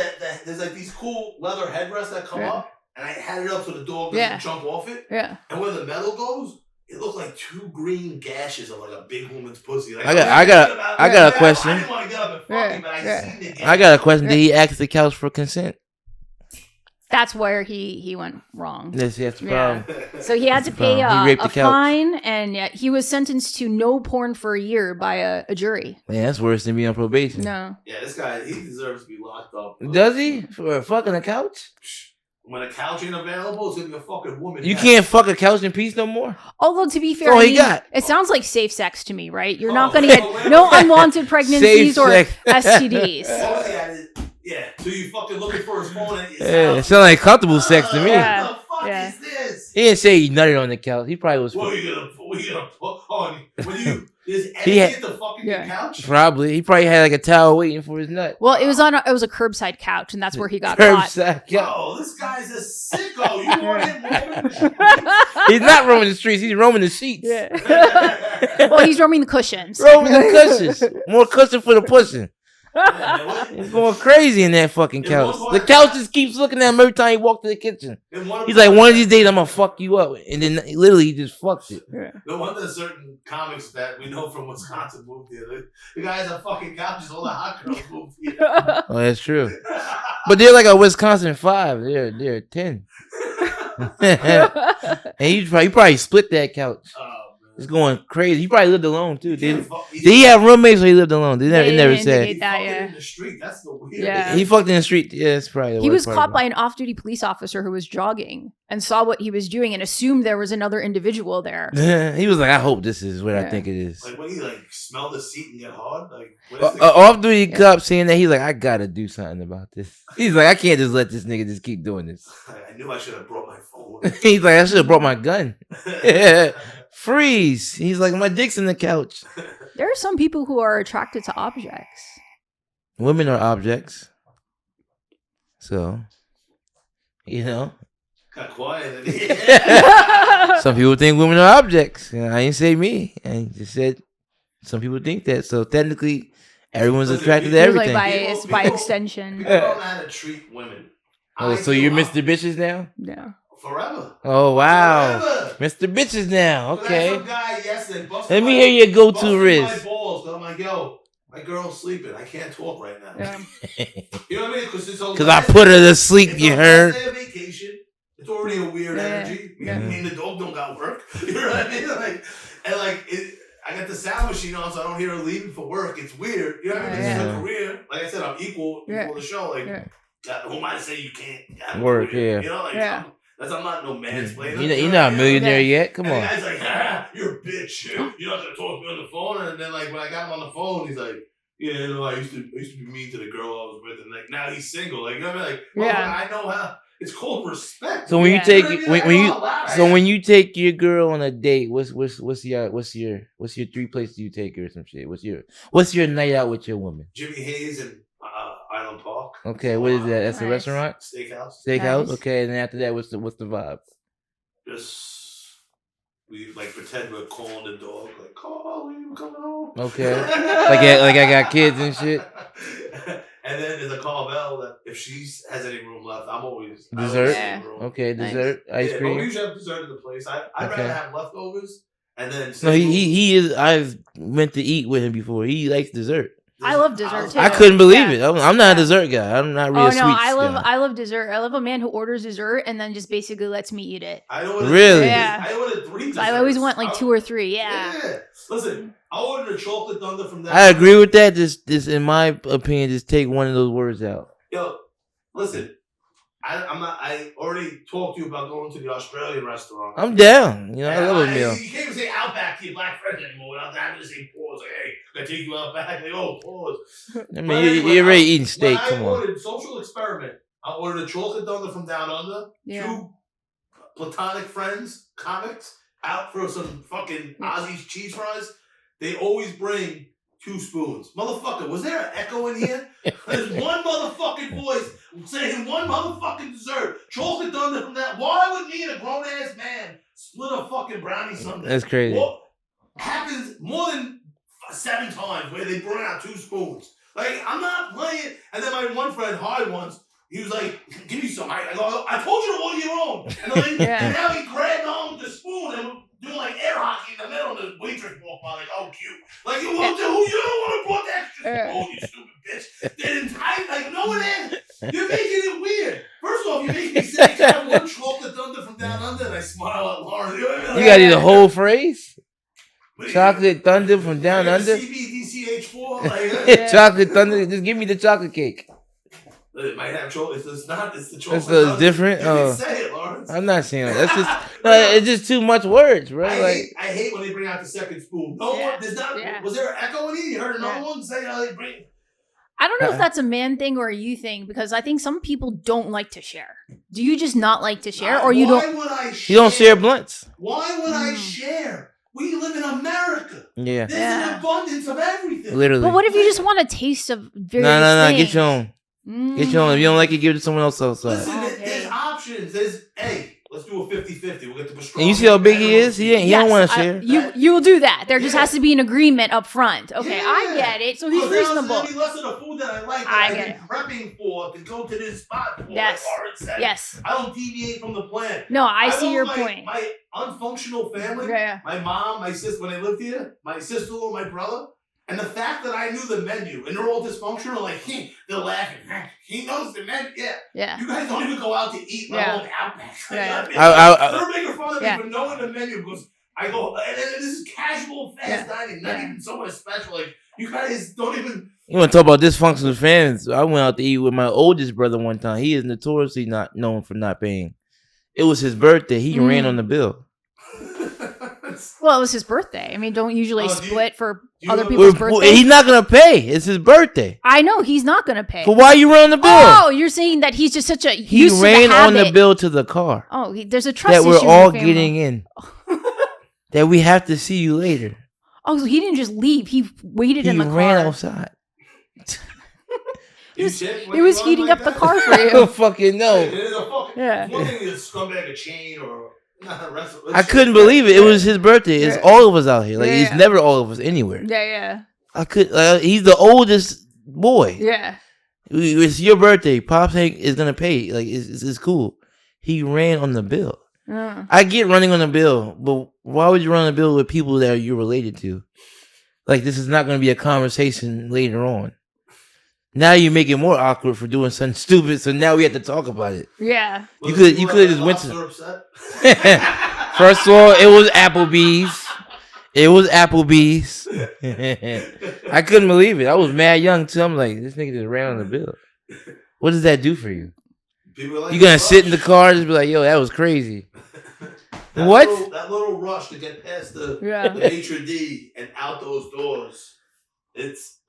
there's like these cool leather headrests that come up, and I had it up so the dog doesn't jump off it. Yeah. And where the metal goes, it looked like 2 green gashes of like a big woman's pussy. Like, I got a question. I didn't want to get up and fuck him, but I seen it. I got a question. Did he ask the couch for consent? That's where he went wrong. That's the problem. So he had to pay a fine, and he was sentenced to no porn for a year by a jury. Man, that's worse than being on probation. No. Yeah, this guy, he deserves to be locked up. Does he? For fucking a couch? When a couch ain't available, it's gonna be a fucking woman. You can't fuck a couch in peace no more? Although, to be fair, it sounds like safe sex to me, right? You're not going to get no unwanted pregnancies or STDs. Yeah, so you fucking looking for his phone. Yeah, it sounds like comfortable sex to me. What the fuck is this? He didn't say he nutted on the couch. He probably was. What are you gonna put on? Is Eddie at the fucking couch? Probably. He probably had like a towel waiting for his nut. Well, it was a curbside couch, and that's where he got caught. Oh, this guy's a sicko. You want him roaming the streets? He's not roaming the streets. He's roaming the sheets. Yeah. Well, he's roaming the cushions. Roaming the cushions. More cushion for the pushing. He's going crazy in that fucking couch. The couch just keeps looking at him every time he walks to the kitchen. He's like, one of these days I'm gonna fuck you up, and then literally he just fucks it. No wonder certain comics that we know from Wisconsin moved here. The guys on fucking couches, all the hot girls moved here. Oh, that's true. But they're like a Wisconsin 5. They're 10. And he probably split that couch. It's going crazy. He probably lived alone too. Did he have roommates or he lived alone? They never said. He fucked in the street. That's the weird. Yeah. He fucked in the street. Yeah, that's probably. He was caught by an off-duty police officer who was jogging and saw what he was doing and assumed there was another individual there. He was like, "I hope this is what I think it is." Like when he smell the seat and get hard. Like off-duty cop seeing that, he's like, "I gotta do something about this." He's like, "I can't just let this nigga just keep doing this." I knew I should have brought my phone. He's like, "I should have brought my gun." Freeze. He's like, "My dick's in the couch." There are some people who are attracted to objects. Women are objects. So, Got quiet. Some people think women are objects. I didn't say me. I just said some people think that. So technically, everyone's attracted to everything. Like by extension. People don't know how to treat women. Oh, so you're Mr. Bitches now? Yeah. Forever. Oh, wow. Forever. Mr. Bitches now. Okay. Some guy yesterday Let me hear your go-to Riz. Riz. My balls, but I'm like, yo, my girl's sleeping. I can't talk right now. Yeah. You know what I mean? Because I put her to sleep, you heard? Day of vacation. It's already a weird energy. I mean, the dog don't got work. You know what I mean? I got the sound machine on, so I don't hear her leaving for work. It's weird. You know what I mean? It's her career. Like I said, I'm equal before the show. Who am I to say you can't work? You know, I'm not no mansplaining. You're not a millionaire yet. Come on. The guy's like, you're a bitch. You're not gonna talk to me on the phone. And then when I got him on the phone, he's like, yeah, I used to be mean to the girl I was with, and now he's single. You know what I mean? I know how. It's called respect. So when you take when you take your girl on a date, what's your 3 places you take her or some shit? What's your night out with your woman? Jimmy Hayes and Island Park. Okay, what is that? That's a restaurant? Steakhouse. Nice. Okay, and then after that, what's the vibe? Just we pretend we're calling the dog, like, Carly, I'm coming home. Okay. like I got kids and shit. And then there's a Carvel that if she has any room left, I'm always dessert. Okay, dessert, ice cream. But we usually have dessert at the place. I'd rather have leftovers and then. No, he is. I've went to eat with him before. He likes dessert. I love dessert too. I couldn't believe it. I'm not a dessert guy. I'm not really a sweet guy. I love dessert. I love a man who orders dessert and then just basically lets me eat it. I ordered really? Yeah. I ordered 3 desserts. I always want 2 or 3. Yeah. Listen, I ordered a chocolate thunder from that. I agree with that. Just in my opinion, just take one of those words out. Yo, listen. I already talked to you about going to the Australian restaurant. I'm down. I love a meal. You can't even say Outback to your black friends anymore without having to say pause. Like, hey, can I take you Outback? Like, oh, pause. I mean, you're already eating steak. Come on. I ordered social experiment. I ordered a chocolate thunder from Down Under. 2 platonic friends, comics, out for some fucking Ozzy's cheese fries. They always bring 2 spoons. Motherfucker, was there an echo in here? There's one motherfucking voice saying one motherfucking dessert. Chocolate thunder from that. Why would me and a grown ass man split a fucking brownie sundae? That's crazy. What happens more than 7 times where they bring out 2 spoons. I'm not playing. And then my one friend, Hyde, once, he was like, give me some. I go, I told you to order your own. And now he grabbed on with the spoon and doing air hockey in the middle, and the waitress walked by oh, cute. You don't want to put that extra spoon, you stupid bitch. They didn't no one is. You're making it weird. First off, you're making me say, can I have 1 chocolate thunder from Down Under? And I smile at Lauren. You got to eat the whole phrase? Chocolate thunder from Down Under? CBDCH4? Chocolate thunder, just give me the chocolate cake. It might have chocolate. It's not. It's the chocolate. It's different. You can say it, Lawrence. I'm not saying that. That's just. It's just too much words, bro. I hate when they bring out the second spoon. No one. There's not. Was there an echo in it? You heard another one say how they bring. I don't know if that's a man thing or a you thing because I think some people don't like to share. Do you just not like to share, or you don't? Why would I share? You don't share blunts. Why would I share? We live in America. Yeah. There's an abundance of everything. Literally. But what if you just want a taste of various No. things? Get your own. Get your own. If you don't like it, give it to someone else outside. Listen, there's options. Let's do a 50-50. We'll get the pastrami. And you see how big he is? He don't want to share. You will do that. There just has to be an agreement up front. Okay, I get it. So he's reasonable. There'll be less of the food that I like. I get it. Prepping for to go to this spot. Yes. Yes. I don't deviate from the plan. No, I see your point. My unfunctional family. Yeah. My mom, my sister, when they lived here, my sister-in-law, my brother. And the fact that I knew the menu and they're all dysfunctional, they're laughing. He knows the menu. Yeah. You guys don't even go out to eat my own Outback. They're making fun of me for knowing the menu because I go, and this is casual, fast dining, not even somewhere special. Like, you guys don't even. You want to talk about dysfunctional fans? I went out to eat with my oldest brother one time. He is notoriously not known for not paying. It was his birthday. He ran on the bill. Well, it was his birthday. I mean, don't usually split for other people's birthdays. He's not gonna pay. It's his birthday. I know he's not gonna pay. But why you run on the bill? Oh, you're saying that he's just such a he ran on the bill to the car. Oh, there's a trust that issue we're all getting in. That we have to see you later. Oh, so he didn't just leave. He waited in the car. He ran outside. He was heating up the car for you. I don't fucking know. Yeah. One thing is scumbag a chain or. I couldn't believe it. It was his birthday. It's all of us out here. Like it's never all of us anywhere. Yeah. I could. He's the oldest boy. Yeah. It's your birthday. Pops is gonna pay. Like it's cool. He ran on the bill. I get running on the bill, but why would you run on the bill with people that you're related to? Like this is not gonna be a conversation later on. Now you make it more awkward for doing something stupid, so now we have to talk about it. Yeah. You could have just went to. First of all, it was Applebee's. I couldn't believe it. I was mad young too. I'm like, this nigga just ran on the bill. What does that do for you? Like you gonna sit in the car and just be like, yo, that was crazy. What? That little rush to get past the maitre d' and out those doors. It's.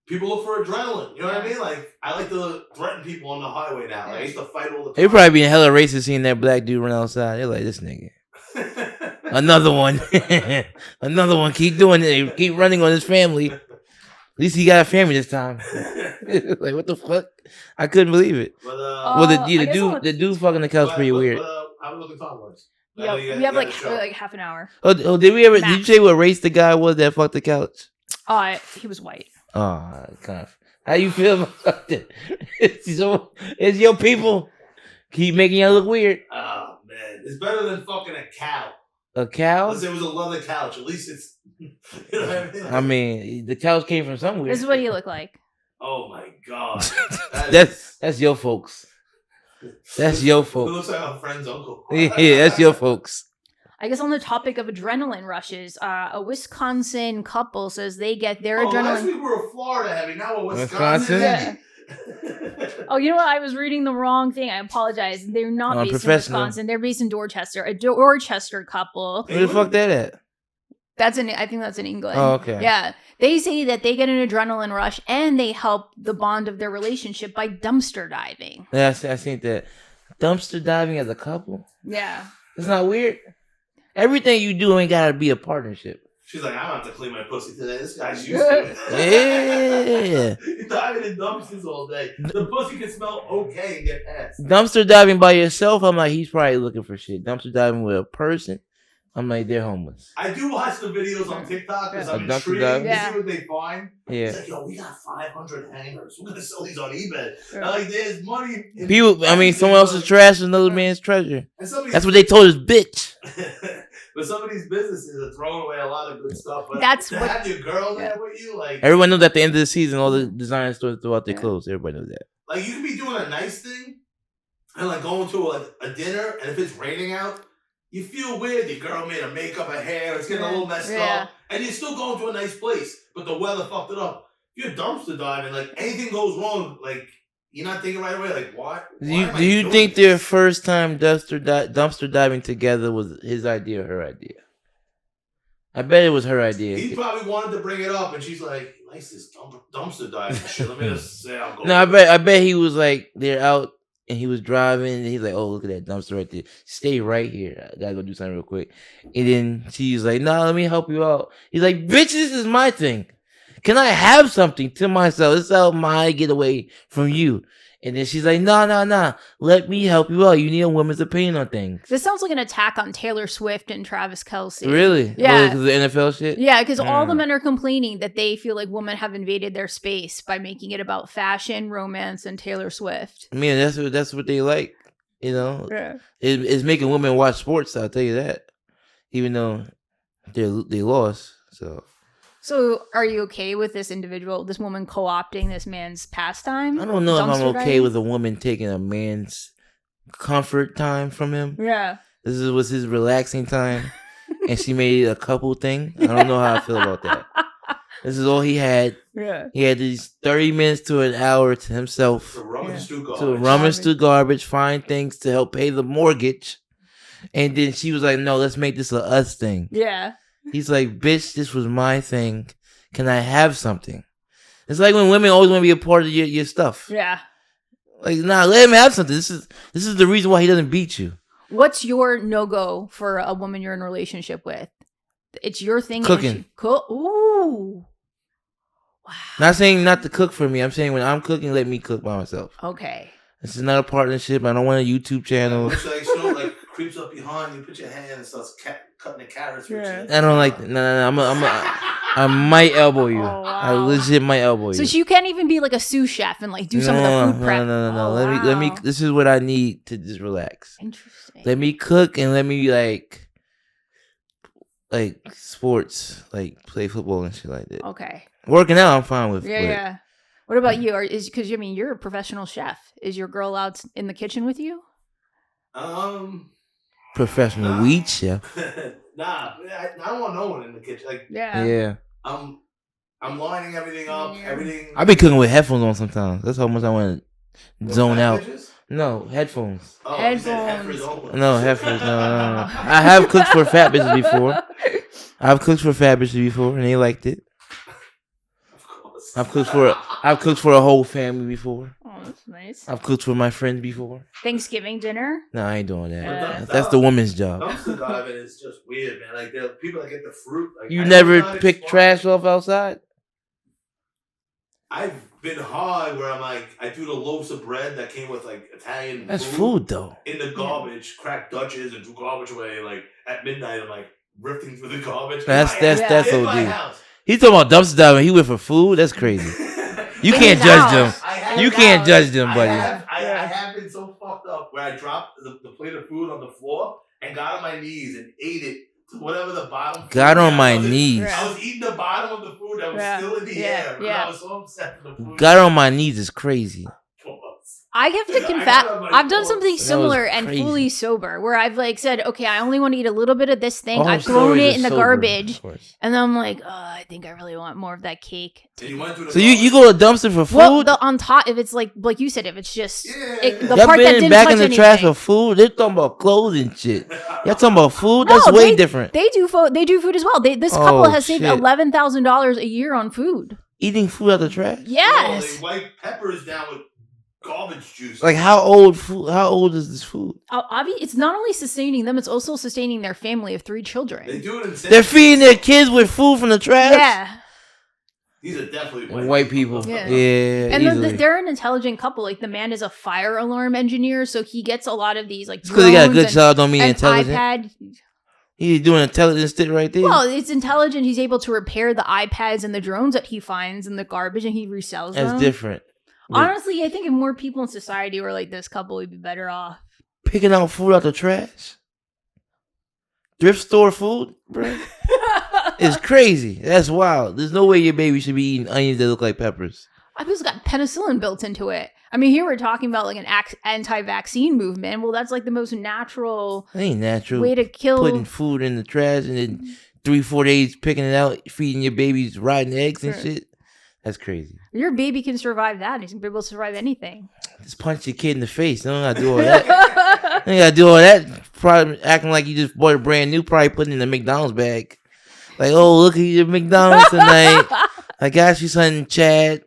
People look for adrenaline. You know what I mean? Like, I like to threaten people on the highway now. Like, I used to fight all the time. They probably being hella racist seeing that black dude run outside. They're like, this nigga. Another one. Another one. Keep doing it. Keep running on his family. At least he got a family this time. Like, what the fuck? I couldn't believe it. But, the dude fucking the couch pretty weird. How was looking time-wise? Yeah, we have like half an hour. Oh, did we ever? Max. Did you say what race the guy was that fucked the couch? He was white. Oh, kind of. How you feel about that? It's your people. Keep making you look weird. Oh, man. It's better than fucking a cow. A cow? Unless it was a leather couch. At least it's... You know what I mean? I mean, the couch came from somewhere. This is what he looked like. Oh, my God. That's your folks. That's your folks. It looks like our friend's uncle. Yeah, that's your folks. I guess on the topic of adrenaline rushes, a Wisconsin couple says they get their adrenaline. Last week we were Florida heavy, now we're Wisconsin heavy. Oh, you know what? I was reading the wrong thing. I apologize. They're not based in Wisconsin. They're based in Dorchester. A Dorchester couple. Where the fuck that at? I think that's in England. Oh, okay. Yeah. They say that they get an adrenaline rush and they help the bond of their relationship by dumpster diving. Yeah, I seen that. Dumpster diving as a couple? Yeah. It's not weird? Everything you do ain't gotta be a partnership. She's like, I don't have to clean my pussy today. This guy's used to it. Yeah. You're diving in dumpsters all day. The pussy can smell okay and get past. Dumpster diving by yourself, I'm like, he's probably looking for shit. Dumpster diving with a person, I'm like, they're homeless. I do watch the videos on TikTok because I'm intrigued to see what they find. Yeah. It's like, yo, we got 500 hangers. We're gonna sell these on eBay. Like, there's money. People, someone else's trash is another man's treasure. That's what they told us, bitch. But some of these businesses are throwing away a lot of good stuff. But that's to have your girl there with you, like everyone knows at the end of the season, all the design stores throw out their clothes. Everybody knows that. Like you can be doing a nice thing, and like going to a dinner, and if it's raining out, you feel weird. Your girl made her makeup, her hair, it's getting a little messed up, and you're still going to a nice place, but the weather fucked it up. If you're dumpster diving, like anything goes wrong, like. You're not thinking right away, like, what? Do you think their first time dumpster diving together was his idea or her idea? I bet it was her idea. He probably wanted to bring it up, and she's like, nice this dumpster diving shit. Let me just say I'm going. No, I bet he was like, they're out, and he was driving, and he's like, oh, look at that dumpster right there. Stay right here. I gotta go do something real quick. And then she's like, nah, let me help you out. He's like, bitch, this is my thing. Can I have something to myself? This is how I get away from you. And then she's like, nah. Let me help you out. You need a woman's opinion on things. This sounds like an attack on Taylor Swift and Travis Kelce. Really? Yeah. Because of the NFL shit? Yeah, because all the men are complaining that they feel like women have invaded their space by making it about fashion, romance, and Taylor Swift. I mean, that's what they like. You know? Yeah. It's making women watch sports, I'll tell you that. Even though they lost, so... So, are you okay with this woman co-opting this man's pastime? I don't know if I'm okay with a woman taking a man's comfort time from him. Yeah. This was his relaxing time. and she made a couple thing. I don't know how I feel about that. This is all he had. Yeah. He had these 30 minutes to an hour to himself To rummage through garbage, find things to help pay the mortgage. And then she was like, no, let's make this a us thing. Yeah. He's like, bitch, this was my thing. Can I have something? It's like when women always want to be a part of your stuff. Yeah. Like, nah, let him have something. This is the reason why he doesn't beat you. What's your no-go for a woman you're in a relationship with? It's your thing. Cooking. Ooh. Wow. Not saying not to cook for me. I'm saying when I'm cooking, let me cook by myself. Okay. This is not a partnership. I don't want a YouTube channel. It's like, like creeps up behind you, put your hand and starts cutting the carrots. Yeah. I don't like that. No. I might elbow you. Oh, wow. I legit might elbow you. So you can't even be like a sous chef and like do some of the food prep. No. Oh, Let me. This is what I need to just relax. Interesting. Let me cook and let me like sports, like play football and shit like that. Okay. Working out, I'm fine with. Yeah. What about you? Because you're a professional chef. Is your girl out in the kitchen with you? Professional weed chef. Nah, I don't want no one in the kitchen. Like, yeah. I'm lining everything up. Everything. I be cooking with headphones on sometimes. That's how much I want to zone out. Bitches? No, headphones. Oh, Headphones. No, headphones. No. I have cooked for fat bitches before. And they liked it. Of course. I've cooked for a whole family before. Oh, that's nice. I've cooked for my friends before. Thanksgiving dinner? No, I ain't doing that. Yeah. That's the woman's job. Dumpster diving is just weird, man. Like, there are people that get the fruit. Like, You never pick trash off outside? I've been hard where I'm like, I do the loaves of bread that came with like Italian That's food though. in the garbage, crack Dutches and threw garbage away. Like at midnight, I'm like rifting through the garbage. That's in my OD. house. He's talking about dumpster diving. He went for food. That's crazy. You can't judge them. You can't judge them, buddy. I have been so fucked up where I dropped the plate of food on the floor and got on my knees and ate it to whatever the bottom. Got on my knees. I was eating the bottom of the food that was still in the air. Yeah. I was so upset with the food. Got on my knees is crazy. I have to confess, I've done something That similar was and crazy. fully sober, where I've like said, okay, I only want to eat a little bit of this thing. All I've thrown stories it are in the sober, garbage, of course. and then I'm like, oh, I think I really want more of that cake. So you go to dumpster for food? Well, on top, if it's like you said, if it's just the y'all part that been didn't back touch in the anything. trash for food? They're talking about clothes and shit. Y'all talking about food? No, That's way different. They do food. They do food as well. This couple has saved shit. $11,000 a year on food. Eating food out the trash? Yes. They wipe peppers down with garbage juice. Like how old is this food? It's not only sustaining them; it's also sustaining their family of 3 children. They do it in They're feeding their kids with food from the trash? Yeah. These are definitely white people. Yeah. And And they're an intelligent couple. Like the man is a fire alarm engineer, so he gets a lot of these like. Because they got a good job, don't mean and intelligent. iPad. He's doing intelligent shit right there. Well, it's intelligent. He's able to repair the iPads and the drones that he finds in the garbage, and he resells them. That's different. Honestly, I think if more people in society were like this couple, we'd be better off. Picking out food out the trash? Thrift store food, bro? It's crazy. That's wild. There's no way your baby should be eating onions that look like peppers. I just got penicillin built into it. I mean, here we're talking about like an anti-vaccine movement. Well, that's like the most natural That ain't natural. way to kill. Putting food in the trash and then 3-4 days picking it out, feeding your babies rotten eggs and shit. That's crazy. Your baby can survive that. He's gonna be able to survive anything. Just punch your kid in the face. You don't gotta do all that. You gotta do all that. Probably acting like you just bought a brand new. Probably putting it in a McDonald's bag. Like, oh, look at your McDonald's tonight. I got you something, Chad.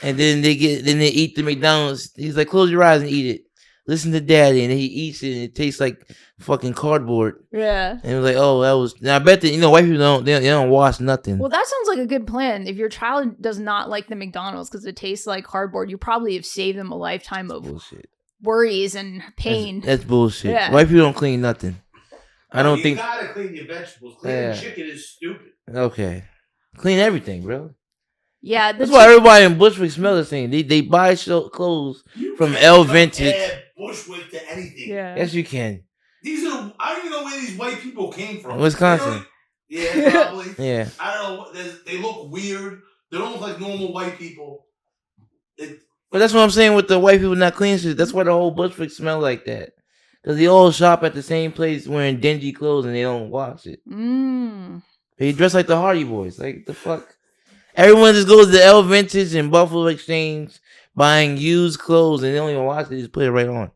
And then they eat the McDonald's. He's like, close your eyes and eat it. Listen to daddy, and he eats it, and it tastes like fucking cardboard. Yeah. And it was like, oh, that was. Now I bet that white people they don't wash nothing. Well, that sounds like a good plan. If your child does not like the McDonald's because it tastes like cardboard, you probably have saved them a lifetime of bullshit, worries and pain. That's bullshit. Yeah. White people don't clean nothing. I don't think. You gotta clean your vegetables. Cleaning chicken is stupid. Okay, clean everything, bro. Yeah, that's why everybody in Bushwick smell the same. They buy clothes from L Vintage. Bushwick to anything. Yeah. Yes, you can. I don't even know where these white people came from. Wisconsin. Yeah, probably. Yeah. I don't know. They look weird. They don't look like normal white people. But that's what I'm saying with the white people not clean shit. That's why the whole Bushwick smell like that. Because they all shop at the same place wearing dingy clothes and they don't wash it. They dress like the Hardy Boys. Like, the fuck? Everyone just goes to L Vintage and Buffalo Exchange buying used clothes and they don't even wash it. They just put it right on.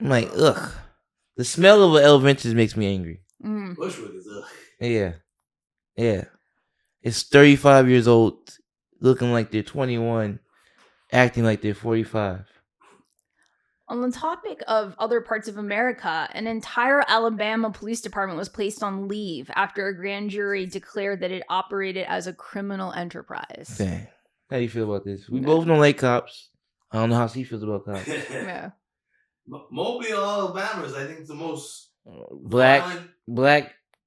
I'm like, ugh. The smell of an L Vintage makes me angry. Bushwick is ugh. Yeah. Yeah. It's 35 years old, looking like they're 21, acting like they're 45. On the topic of other parts of America, an entire Alabama police department was placed on leave after a grand jury declared that it operated as a criminal enterprise. Dang. How do you feel about this? We both don't like cops. I don't know how she feels about cops. Yeah. Mobile, Alabama is, I think, the most black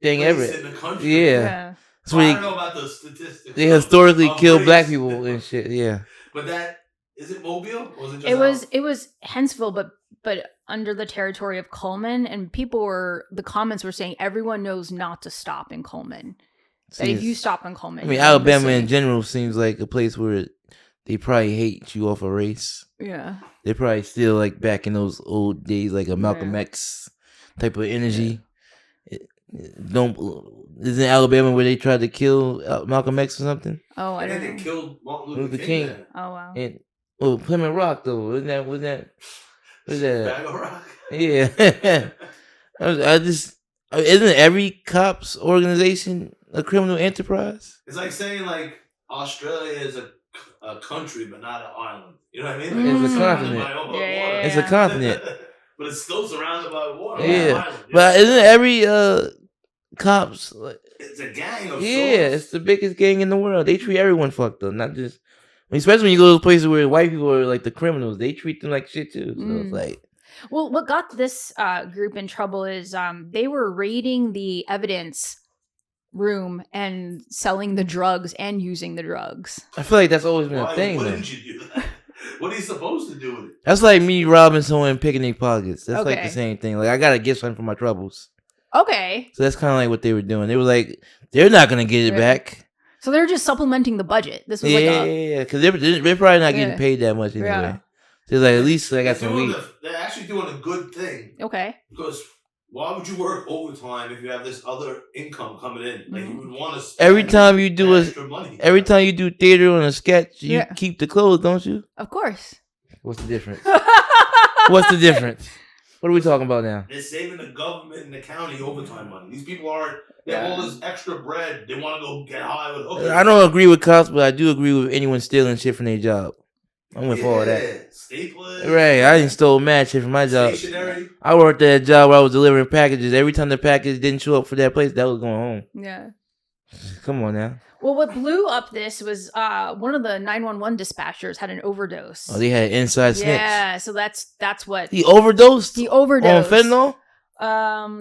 thing ever. in the country. Yeah. So I don't know about the statistics. They historically kill black people and shit. Yeah. But is it Mobile or was it just it was Huntsville, but under the territory of Coleman, and the comments were saying everyone knows not to stop in Coleman. That if you stop in Coleman, I mean, Alabama in general seems like a place where they probably hate you off a race. Yeah. They're probably still like back in those old days, like a Malcolm X type of energy. Isn't Alabama where they tried to kill Malcolm X or something? Oh, I don't know. They killed Martin Luther King. Oh wow. And Plymouth Rock though, wasn't that? Bag of Rock. Yeah. Isn't every cops organization a criminal enterprise? It's like saying like Australia is a country but not an island. You know what I mean? It's a continent. It's a continent. But it's still surrounded by water. Yeah. But isn't every cops? It's a gang of it's the biggest gang in the world. They treat everyone fucked up, not just. Especially when you go to those places where white people are like the criminals, they treat them like shit too. So it's like. Well, what got this group in trouble is they were raiding the evidence room and selling the drugs and using the drugs. I feel like that's always been a thing. Why though. didn't you do that? What are you supposed to do with it? That's like me robbing someone and picking their pockets. That's like the same thing. Like I gotta get something for my troubles. Okay. So that's kind of like what they were doing. They were like, they're not gonna get it back. So they're just supplementing the budget. This was because they're probably not getting paid that much anyway. Yeah. So like at least I got some weed. They're actually doing a good thing. Okay. Because why would you work overtime if you have this other income coming in? Like you would want to. Every time you do money. Every time you do theater on a sketch, you keep the clothes, don't you? Of course. What's the difference? What's the difference? What are we talking about now? They're saving the government and the county overtime money. These people aren't. They have all this extra bread. They want to go get high with. Okay. I don't agree with cops, but I do agree with anyone stealing shit from their job. I'm with all of that. Staplers. Right, I didn't stole mad shit from my job. Stationery. I worked at a job where I was delivering packages. Every time the package didn't show up for that place, that was going home. Yeah. Come on now. Well, what blew up this was one of the 911 dispatchers had an overdose. Oh, they had inside snitch. Yeah, so that's what he overdosed. He overdosed on fentanyl.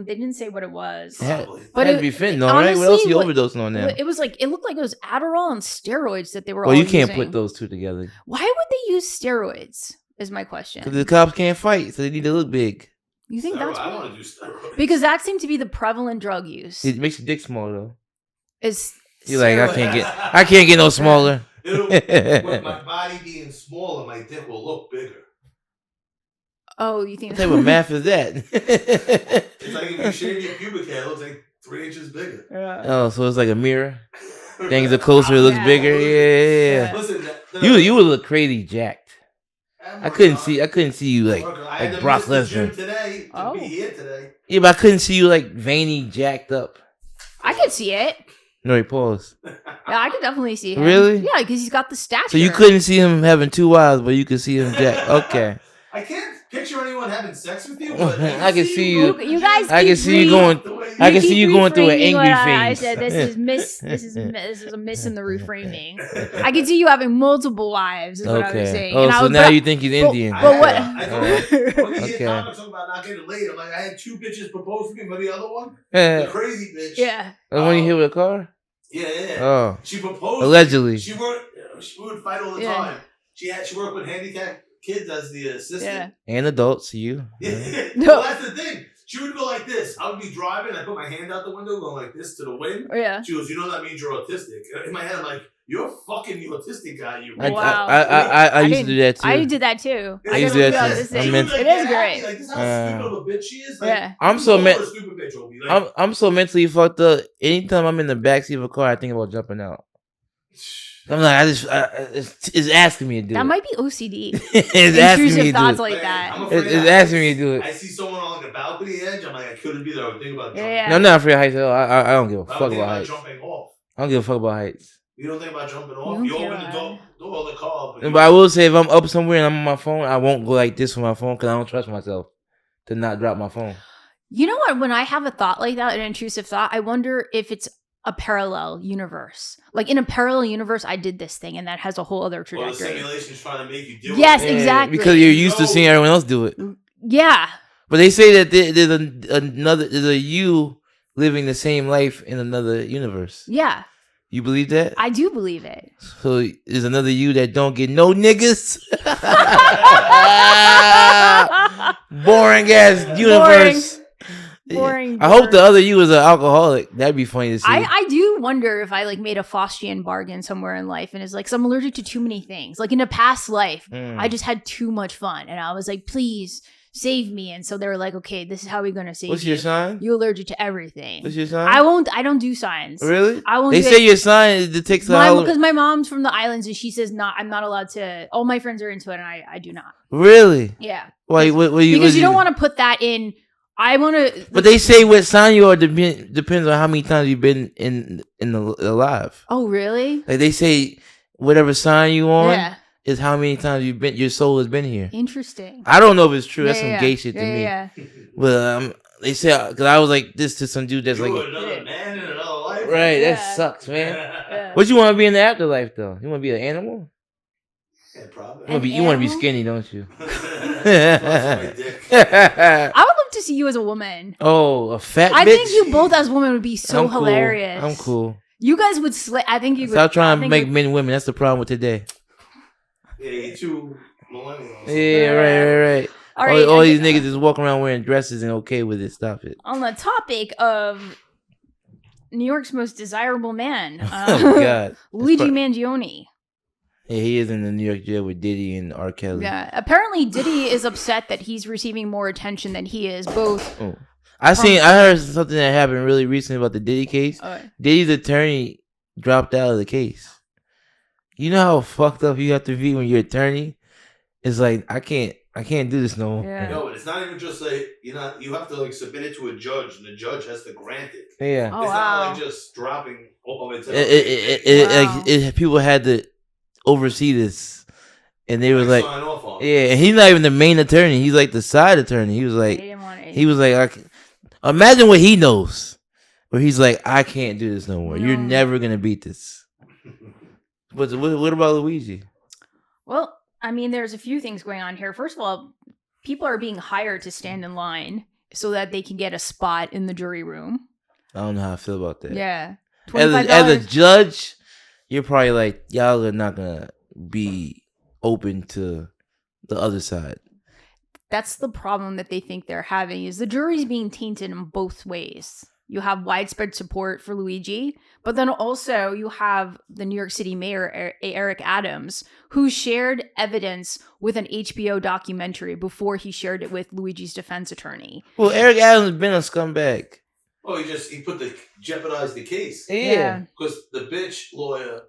They didn't say what it was. But it had to be fentanyl, right? What else he overdosing on now? It was like it looked like it was Adderall and steroids that they were. Well, all you can't using. put those two together. Why would they use steroids? Is my question. Because the cops can't fight, so they need to look big. You think that's? I want to do steroids because that seemed to be the prevalent drug use. It makes your dick smaller though. You're like I can't get no smaller. With my body being smaller, my dick will look bigger. Oh, you think? What type of math is that? It's like if you shave your pubic hair, it looks like 3 inches bigger. Oh, so it's like a mirror. Things are closer, it looks bigger. Yeah. Listen, you would look crazy jacked. I couldn't see you like Brock Lesnar. Today to be here today. Yeah, but I couldn't see you like veiny, jacked up. I could see it. No, he paused. Yeah, I could definitely see him. Really? Yeah, because he's got the stature. So you couldn't see him having 2 wives, but you could see him jacked. Okay. I can't picture anyone having sex with you. But I can see you. You guys. I can see you going. I can see you going through an angry phase. I said this is a miss in the reframing. I can see you having multiple wives. Is what I was saying. Oh, so now you think he's Indian? But what? When you hear Thomas talking about not getting laid, I'm like, I had 2 bitches propose to me, but the other one, the crazy bitch. Yeah. The one you hit with a car? Yeah. Oh. She proposed. Allegedly. She would fight all the time. She worked with handicapped kids as the assistant. Yeah. And adults, you. Yeah. Well, that's the thing. She would go like this. I would be driving. I put my hand out the window, going like this to the wind. Yeah. She goes, you know that means you're autistic. In my head, I'm like, You're fucking the autistic guy. You. Wow. I used to do that too. I did that too. I used to do that too. It is great. Like, this is how stupid of a bitch she is. Like, yeah. I'm so mentally fucked up. Anytime I'm in the backseat of a car, I think about jumping out. I'm like, it's asking me to do that it. That might be OCD. It's asking me to do it. Thoughts like that. It's asking me to do it. I see someone on like a balcony edge. I'm like, I couldn't be there. I would think about jumping. Yeah. No, I'm not afraid of heights at all. I don't give a fuck about heights. Jumping off. I don't give a fuck about heights. You don't think about jumping off? You open the door of the car. But I will say, if I'm up somewhere and I'm on my phone, I won't go like this with my phone because I don't trust myself to not drop my phone. You know what? When I have a thought like that, an intrusive thought, I wonder if it's a parallel universe. Like in a parallel universe, I did this thing, and that has a whole other trajectory. Well, the simulation's trying to make you do it. Yes, exactly. Because you're used to seeing everyone else do it. Yeah. But they say that there's a you living the same life in another universe. Yeah. You believe that? I do believe it. So there's another you that don't get no niggas. Boring ass universe. Boring. I hope the other you is an alcoholic. That'd be funny to see. I do wonder if I like made a Faustian bargain somewhere in life and it's like, so I'm allergic to too many things. Like in a past life, I just had too much fun. And I was like, please save me. And so they were like, okay, this is how we're going to save you. What's your sign? You're allergic to everything. What's your sign? I don't do signs. Really? I won't. They say your sign detects because my mom's from the islands and she says I'm not allowed to. All my friends are into it and I do not. Really? Yeah. Why? Because you don't want to put that in. I want to. But they say what sign you are depends on how many times you've been in alive. Oh, really? Like they say, whatever sign you on is how many times your soul has been here. Interesting. I don't know if it's true. That's some gay shit to me. Yeah. But they say because I was like this to some dude that's you like another man in another life. Right. That sucks, man. What you want to be in the afterlife though? You want to be an animal? Yeah, probably. You want to be skinny, don't you? I would love to see you as a woman. Oh, a fat bitch? I think you both as women would be so hilarious. I'm cool. You guys would slay. I think you would. Stop trying to make men women. That's the problem with today. Yeah, you two millennials. Yeah, right. All these niggas just walking around wearing dresses and okay with it. Stop it. On the topic of New York's most desirable man, oh God, Luigi Mangione. Yeah, he is in the New York jail with Diddy and R. Kelly. Yeah, apparently Diddy is upset that he's receiving more attention than he is. Both. Oh. I heard something that happened really recently about the Diddy case. Diddy's attorney dropped out of the case. You know how fucked up you have to be when your attorney is like, I can't do this no more. Yeah. No, it's not even just like you have to like submit it to a judge, and the judge has to grant it. Yeah, it's not like just dropping all of it. People had to oversee this, and they was like, sign off on and he's not even the main attorney. He's like the side attorney. He was like, imagine what he knows, where he's like, I can't do this no more. You're never gonna beat this. But what about Luigi? Well, I mean, there's a few things going on here. First of all, people are being hired to stand in line so that they can get a spot in the jury room. I don't know how I feel about that. Yeah. As a judge, you're probably like, y'all are not going to be open to the other side. That's the problem that they think they're having is the jury's being tainted in both ways. You have widespread support for Luigi, but then also you have the New York City mayor, Eric Adams, who shared evidence with an HBO documentary before he shared it with Luigi's defense attorney. Well, Eric Adams has been a scumbag. Oh, he jeopardized the case. Yeah. Because the bitch lawyer,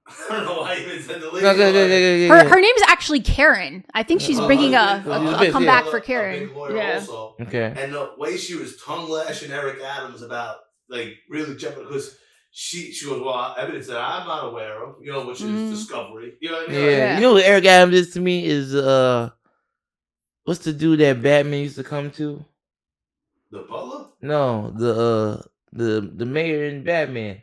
I don't know why he even said the lady. Her name is actually Karen. I think she's bringing a comeback for Karen. Also. Okay. And the way she was tongue lashing Eric Adams about like really jumping because she goes, well, evidence that I'm not aware of, which is discovery. You know what I mean? Yeah. You know what Eric Adams is to me is what's the dude that Batman used to come to? The butler? No, the mayor in Batman.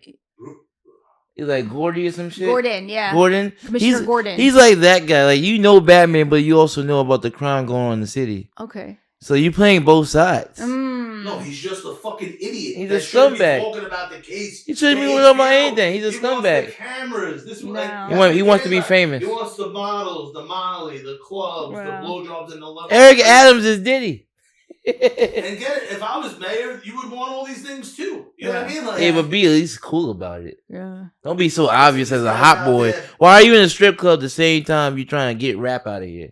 He's like Gordy or some shit. Gordon, yeah. Gordon. Commissioner Gordon. He's like that guy. Like Batman, but you also know about the crime going on in the city. Okay. So you're playing both sides. No, he's just a fucking idiot. He's a scumbag. Talking about the case. He shouldn't be talking about anything. He's a scumbag. Wants the cameras. He wants to be famous. He wants the models, the Molly, the clubs, the blowjobs, and the love. Eric Adams is Diddy. And get it. If I was mayor, you would want all these things too. You know what I mean? Like, yeah, but be at least cool about it. Yeah. Don't be so obvious as a hot boy. Why are you in a strip club the same time you trying to get rap out of here?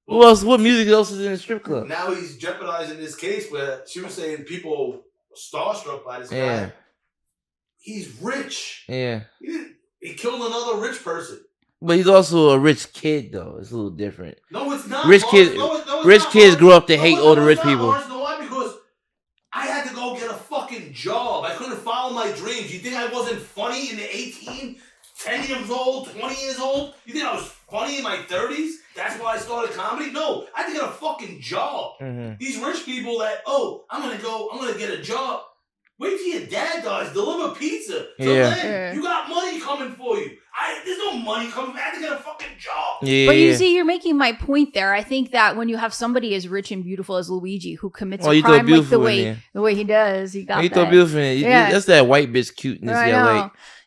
Who else? What music else is in the strip club? Now he's jeopardizing this case where she was saying people starstruck by this guy. He's rich. Yeah. He killed another rich person. But he's also a rich kid, though. It's a little different. No, it's not. Rich kids, rich kids grow up to hate older rich people. No, why? Because I had to go get a fucking job. I couldn't follow my dreams. You think I wasn't funny in the 18, 10 years old, 20 years old? You think I was funny in my 30s? That's why I started comedy? No, I had to get a fucking job. Mm-hmm. These rich people that, I'm gonna get a job. Wait till your dad dies. Deliver pizza. Then you got money coming for you. There's no money coming. I had to get a fucking job. Yeah. But you see, you're making my point there. I think that when you have somebody as rich and beautiful as Luigi who commits a crime like the way he does, he got that. You thought beautiful in it. Yeah. That's that white bitch cuteness.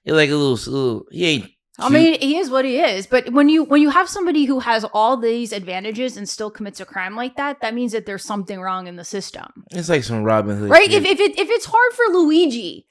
You're like a little. He ain't. I mean, he is what he is. But when you have somebody who has all these advantages and still commits a crime like that, that means that there's something wrong in the system. It's like some Robin Hood, right? If it's hard for Luigi,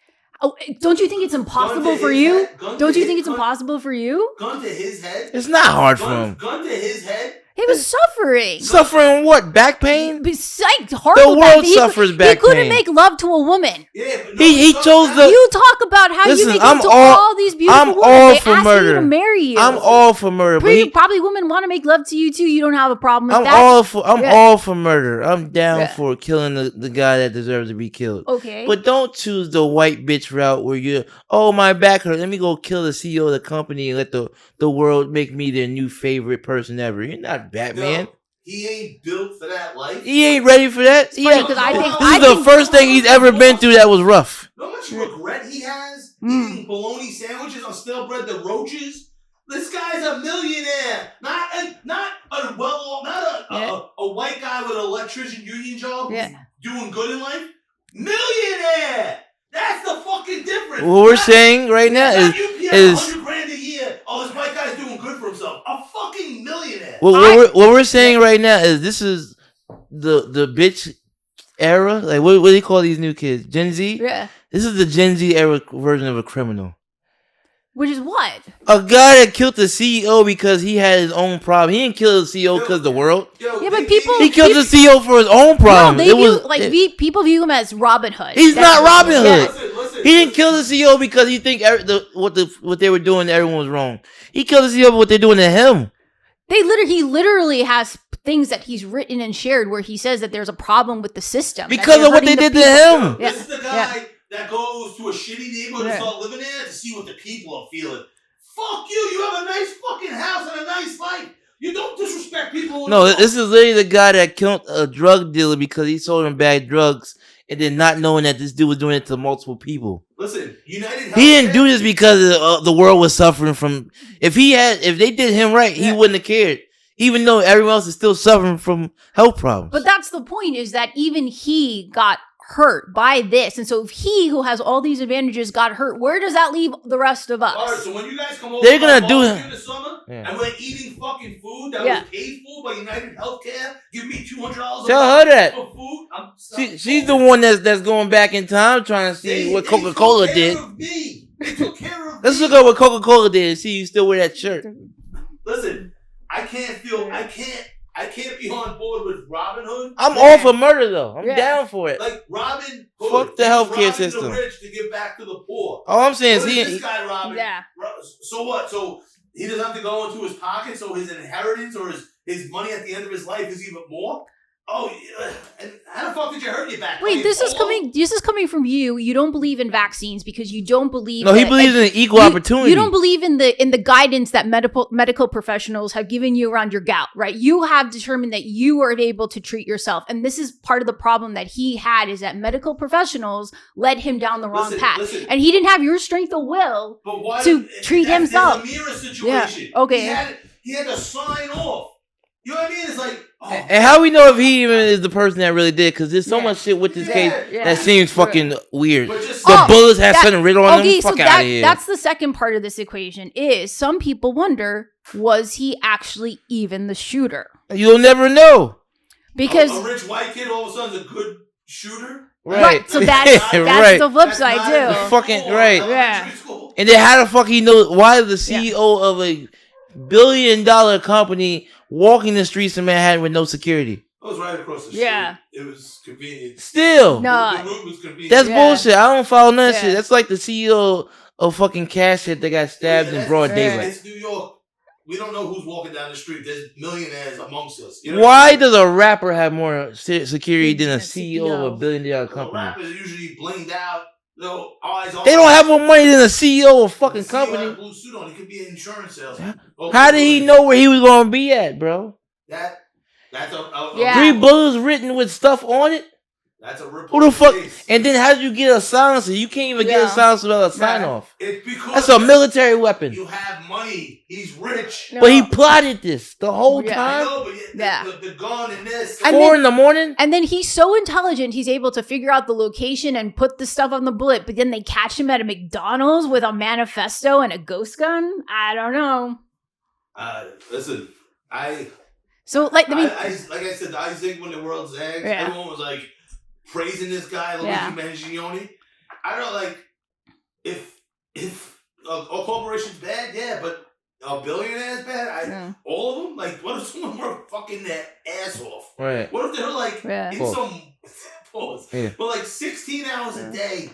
don't you think it's impossible for you? Don't you think it's impossible for you? Gun to his head. It's not hard for him. Gun to his head. He was suffering. Suffering what? Back pain? Psyched. Horrible. The world suffers back pain. He couldn't make love to a woman. Yeah, but he chose the. You talk about how you make love to all these beautiful women. I'm all for murder. You to marry you. I'm all for murder. Probably women want to make love to you too. You don't have a problem with that. I'm all for murder. I'm down for killing the guy that deserves to be killed. Okay. But don't choose the white bitch route where you're, my back hurt. Let me go kill the CEO of the company and let the world make me their new favorite person ever. You're not Batman. No. He ain't built for that life. He ain't ready for that. This is the first thing he's ever been through that was rough. You know how much regret he has eating bologna sandwiches on stale bread, the roaches? This guy's a millionaire, not a white guy with an electrician union job who's doing good in life. Millionaire. That's the fucking difference. What we're saying right now is $100,000 a year. Oh, this white guy's doing good for himself. A fucking millionaire. What we're saying right now is this is the bitch era. Like what do you call these new kids? Gen Z? Yeah. This is the Gen Z era version of a criminal. Which is what? A guy that killed the CEO because he had his own problem. He didn't kill the CEO because of the world. But people... He killed the CEO for his own problem. People view him as Robin Hood. He's not Robin Hood. Listen, he didn't kill the CEO because he think what they were doing to everyone was wrong. He killed the CEO for what they're doing to him. He literally has things that he's written and shared where he says that there's a problem with the system. Because of what they did to him. This is the guy... that goes to a shitty neighborhood and start living there to see what the people are feeling. Fuck you! You have a nice fucking house and a nice life. You don't disrespect people. No, this is literally the guy that killed a drug dealer because he sold him bad drugs and then not knowing that this dude was doing it to multiple people. Listen, United Healthcare... He didn't do this because the world was suffering from... If they did him right, he wouldn't have cared. Even though everyone else is still suffering from health problems. But that's the point, is that even he got hurt by this. And so if he, who has all these advantages, got hurt, where does that leave the rest of us? All right, so when you guys come over they're gonna do it in the summer and we're eating fucking food that was paid for by United Healthcare, give me $200 tell her that for food. She's the one that's going back in time trying to see what Coca-Cola did. They took care of me. Let's look at what Coca-Cola did and see you still wear that shirt. Listen, I can't be on board with Robin Hood. I'm all for murder, though. I'm down for it. Like Robin Hood. Fuck the healthcare system. The rich to give back to the poor. All I'm saying is this guy Robin. Yeah. So what? So he doesn't have to go into his pocket. So his inheritance or his money at the end of his life is even more. Oh, and how the fuck did you hurt your back? Wait, this is coming from you. You don't believe in vaccines because you don't believe. No, he believes in equal opportunity. You don't believe in the guidance that medical professionals have given you around your gout, right? You have determined that you are able to treat yourself, and this is part of the problem that he had, is that medical professionals led him down the wrong path, and he didn't have your strength of will to treat himself. It's a mirror situation. Yeah. Okay. He had to sign off. You know what I mean? It's like, and how we know if he even is the person that really did? Because there's so much shit with this case that seems fucking weird. The bullets have something written on them. Fuck out of here. That's the second part of this equation. Is some people wonder, was he actually even the shooter? You'll never know. Because a rich white kid all of a sudden is a good shooter. Right. So that's the flip side too. Fucking right. Yeah. And then how the fuck he know? Why the CEO of a $1 billion company walking the streets of Manhattan with no security? I was right across the street. Yeah. It was convenient. Still. No. The route was convenient. That's bullshit. I don't follow none of Yeah. shit. That's like the CEO of fucking Cash Shit that got stabbed in broad daylight. It's New York. We don't know who's walking down the street. There's millionaires amongst us. You know Why does a rapper have more security than a CEO of a $1 billion company? Rappers are usually blinged out. No eyes on. They don't have more money than a CEO of a fucking CEO company. had a blue suit on. He could be an insurance salesman. How did he know where he was going to be at, bro? That's Yeah. 3 bullets written with stuff on it? That's a rip. Who the fuck? And then how did you get a silencer? You can't even get a silencer without a sign off. It's because that's a military weapon. You have money. He's rich. No. But he plotted this the whole time. I know, but the gun and this. And 4 in the morning. And then he's so intelligent, he's able to figure out the location and put the stuff on the bullet. But then they catch him at a McDonald's with a manifesto and a ghost gun. I don't know. Listen, So like like I said, I zig when the world zags. Yeah. Everyone was like praising this guy, Luigi Mangione. I don't know, like if a corporation's bad, but a billionaire's bad. All of them. Like, what if someone were fucking their ass off? Right. What if they're like in some pause? Yeah. But like 16 hours a day.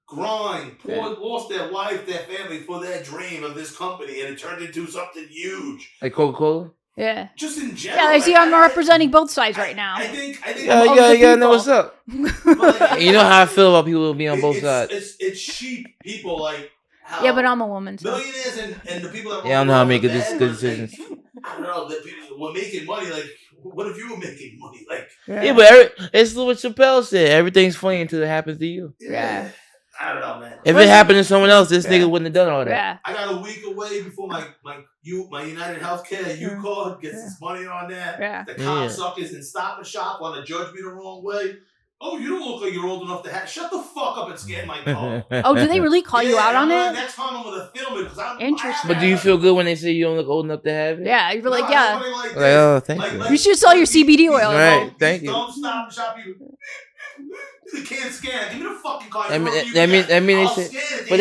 Grind, lost their wife, their family for their dream of this company, and it turned into something huge. Like Coca-Cola? Yeah. Just in general. Yeah, I see I'm representing both sides right now. I think yeah, know what's up. Like, you know how I feel about people who be on both sides. It's cheap people like how yeah, but I'm a woman. So. Millionaires and the people that I don't know how to make good decisions. I don't know, that people were making money. Like, what if you were making money? Like, yeah, but it's what Chappelle said. Everything's funny until it happens to you. Yeah. I don't know, man. If it happened to someone else, this nigga wouldn't have done all that. Yeah. I got a week away before my United Healthcare U card gets its money on that. Yeah. The cocksuckers in Stop and Shop want to judge me the wrong way. Oh, you don't look like you're old enough to have. Shut the fuck up and scan my card. Oh, do they really call you out on it? Next time I'm gonna film it because I'm interesting. But do you feel good when they say you don't look old enough to have it? Yeah, you're like, like oh, thank you. You should sell your CBD oil. Right, thank you. Don't Stop and Shop you. You can't scan. Give me the fucking card. I mean, they say, but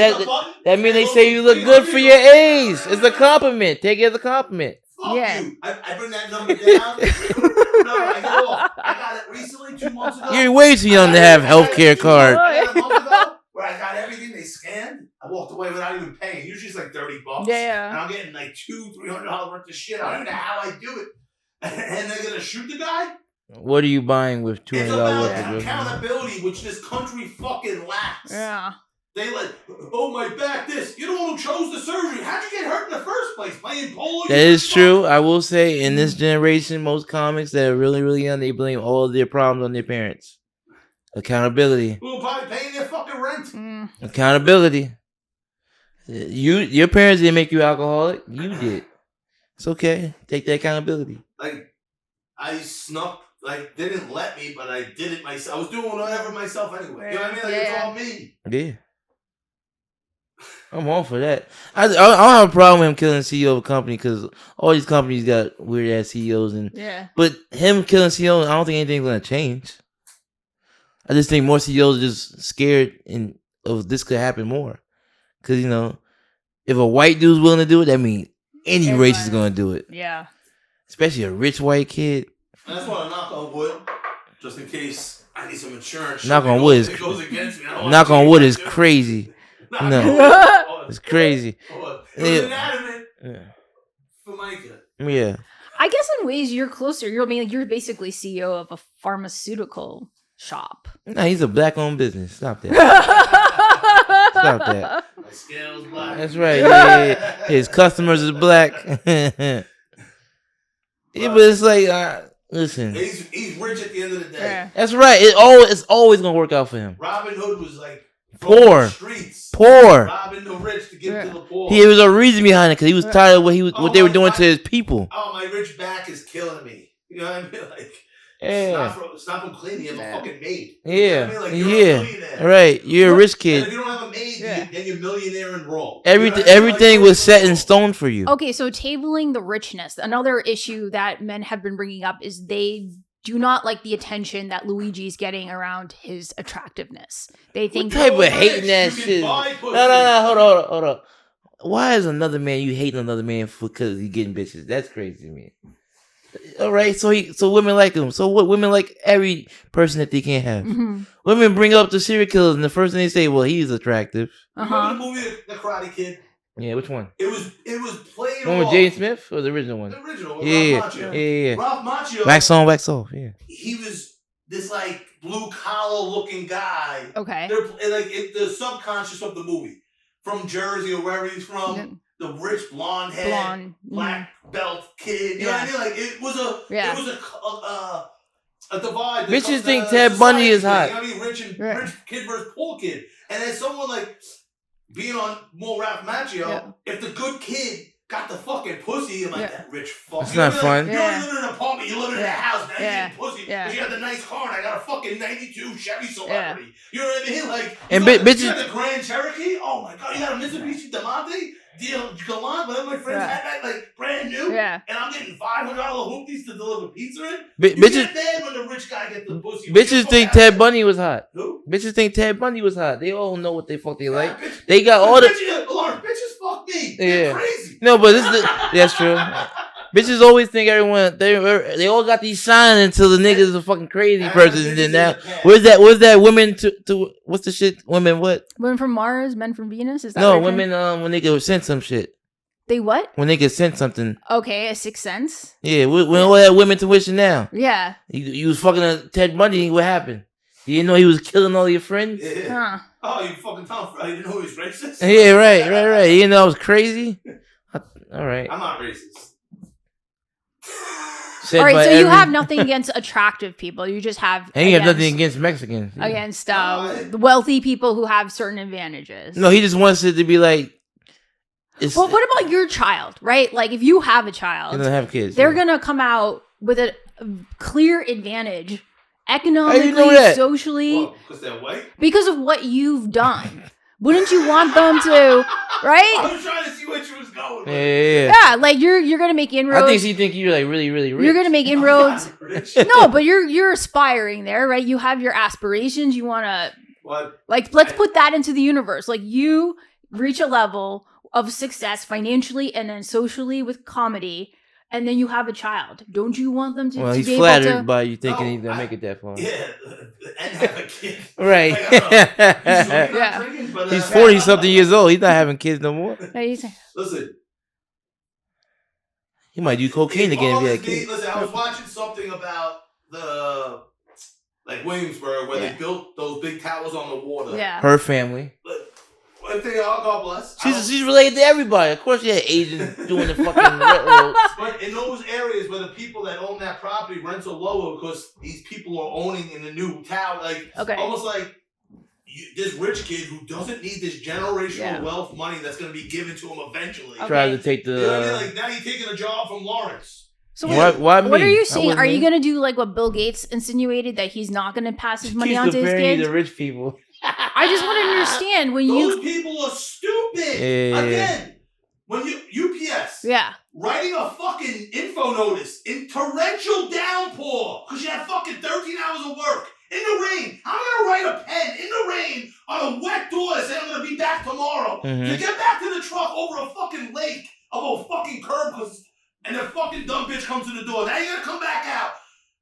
that mean they look say you look good for your age. It's a compliment. Take it as a compliment. Fuck you. I bring that number down. No, I go off. I got it recently, 2 months ago. You're way too young to have healthcare card. I got a month ago where I got everything they scanned. I walked away without even paying. Usually it's like $30. Yeah. And I'm getting like $200-$300 worth of shit. I don't even know how I do it. And they're gonna shoot the guy. What are you buying with $200 worth of It's about accountability, which this country fucking lacks. Yeah. They like, oh my back, this. You're the one who chose the surgery. How'd you get hurt in the first place? Playing polo? That is true. I will say, in this generation, most comics that are really, really young, they blame all of their problems on their parents. Accountability. Who are probably paying their fucking rent. Accountability. Your parents didn't make you alcoholic. You did. It's okay. Take that accountability. Like, I snuck. Like, they didn't let me, but I did it myself. I was doing whatever myself anyway. You know what I mean? Like, it's all me. Yeah. I'm all for that. I don't have a problem with him killing the CEO of a company because all these companies got weird ass CEOs but him killing CEOs, I don't think anything's gonna change. I just think more CEOs are just scared of this could happen more. Cause if a white dude's willing to do it, that means any race is gonna do it. Yeah. Especially a rich white kid. And that's why I knock on wood, just in case I need some insurance. Knock on wood is crazy. No, it's crazy. For Micah. Yeah. I guess in ways you're closer. You're basically CEO of a pharmaceutical shop. No, he's a black-owned business. Stop that. Stop that. My scale's black. That's right. Yeah. His customers is black. Yeah, but it's like, listen. He's rich at the end of the day. Yeah. That's right. It's always gonna work out for him. Robin Hood was like poor. Robbing the rich to give to the poor. There was a reason behind it because he was tired of what they were doing to his people. Oh, my rich back is killing me. You know what I mean? Like, stop from cleaning. You have a fucking maid. Yeah. You know what I mean? Like, you're a millionaire. Right. You're a rich kid. And if you don't have a maid, then you're millionaire and wrong. Everything was set in stone for you. Okay, so tabling the richness. Another issue that men have been bringing up is they do not like the attention that Luigi's getting around his attractiveness. They think what type of hating that shit? No, hold on. Why is another man you hating another man because he's getting bitches? That's crazy to me. All right, so women like him. So what? Women like every person that they can't have. Mm-hmm. Women bring up the serial killers, and the first thing they say, "Well, he's attractive." Remember the movie The Karate Kid? Yeah, which one? It was played. One with Jaden Smith or the original one? The original. Yeah, Ralph Macchio. Yeah. Ralph Macchio. Wax on, wax off. Yeah. He was this like blue collar looking guy. Okay. The subconscious of the movie, from Jersey or wherever he's from. Yeah. The rich blonde head, black belt kid. You know what I mean? Like it was a divide. Bitches think Ted Bundy is hot. You know what I mean? Rich kid versus poor kid. And then someone like being on more Ralph Macchio, if the good kid got the fucking pussy, I'm like that rich fuck. It's not fun. Like, you're living in an apartment, you're living in a house, now you're getting pussy. Because you got the nice car and I got a fucking 92 Chevy Celebrity. You know what I mean? Like, and bitches got the Grand Cherokee. Oh my god, you got a Mitsubishi Diamante? Deal Galant, whatever my friends had that, like brand new, and I'm getting $500 hoopties to deliver pizza in. Bitches get mad when the rich guy gets the pussy. Bitches think Ted Bundy was hot. Who? Bitches think Ted Bundy was hot. They all know what they fuck they like. Bitch, they got all the bitches fuck me. They're crazy. No, but that's true. Bitches always think everyone they all got these signs until the niggas is a fucking crazy person. And then now where's that women to what's the shit? Women what? Women from Mars, men from Venus? Is that no women when they get sent some shit. They what? When they get sent something. Okay, a sixth sense. Yeah, we all have women tuition now. Yeah. You was fucking Ted Bundy. What happened? You didn't know he was killing all your friends? Yeah. Huh. Oh, you fucking Tom Fry. You didn't know he was racist? Yeah, right. You didn't know I was crazy? All right. I'm not racist. All right, so you have nothing against attractive people. You just have... And you have nothing against Mexicans. Yeah. Against the wealthy people who have certain advantages. No, he just wants it to be like... Well, what about your child, right? Like, if you have a child... He doesn't have kids. They're going to come out with a clear advantage economically, socially. Well, because they're white? Because of what you've done. Wouldn't you want them to, right? I was trying to see what you was going with. Yeah, like you're gonna make inroads. I think she think you're like really, really rich. You're gonna make inroads. No, but you're aspiring there, right? You have your aspirations. You wanna let's put that into the universe. Like you reach a level of success financially and then socially with comedy. And then you have a child. Don't you want them to? Well, he's be flattered able to... by you thinking he's gonna make it that far. Yeah, and have a kid. Right. Drinking, he's 40-something years old. He's not having kids no more. Listen, he might do cocaine again if he had a kid. Listen, I was watching something about the Williamsburg where they built those big towers on the water. Yeah, her family. God bless. She's related to everybody. Of course, she had Asians doing the fucking railroads. But in those areas where the people that own that property rents are lower because these people are owning in the new town, almost like this rich kid who doesn't need this generational wealth money that's going to be given to him eventually. Okay. Tries to take the. You know what I mean? Like now you're taking a job from Lawrence. So why what are you saying? Are you going to do like what Bill Gates insinuated, that he's not going to pass his money on to his kids? The rich people. I just want to understand when those people are stupid. Yeah. Again, when UPS writing a fucking info notice in torrential downpour because you had fucking 13 hours of work in the rain. I'm gonna write a pen in the rain on a wet door that says I'm gonna be back tomorrow to get back to the truck over a fucking lake of a fucking curb and the fucking dumb bitch comes to the door. Now you're gonna come back out.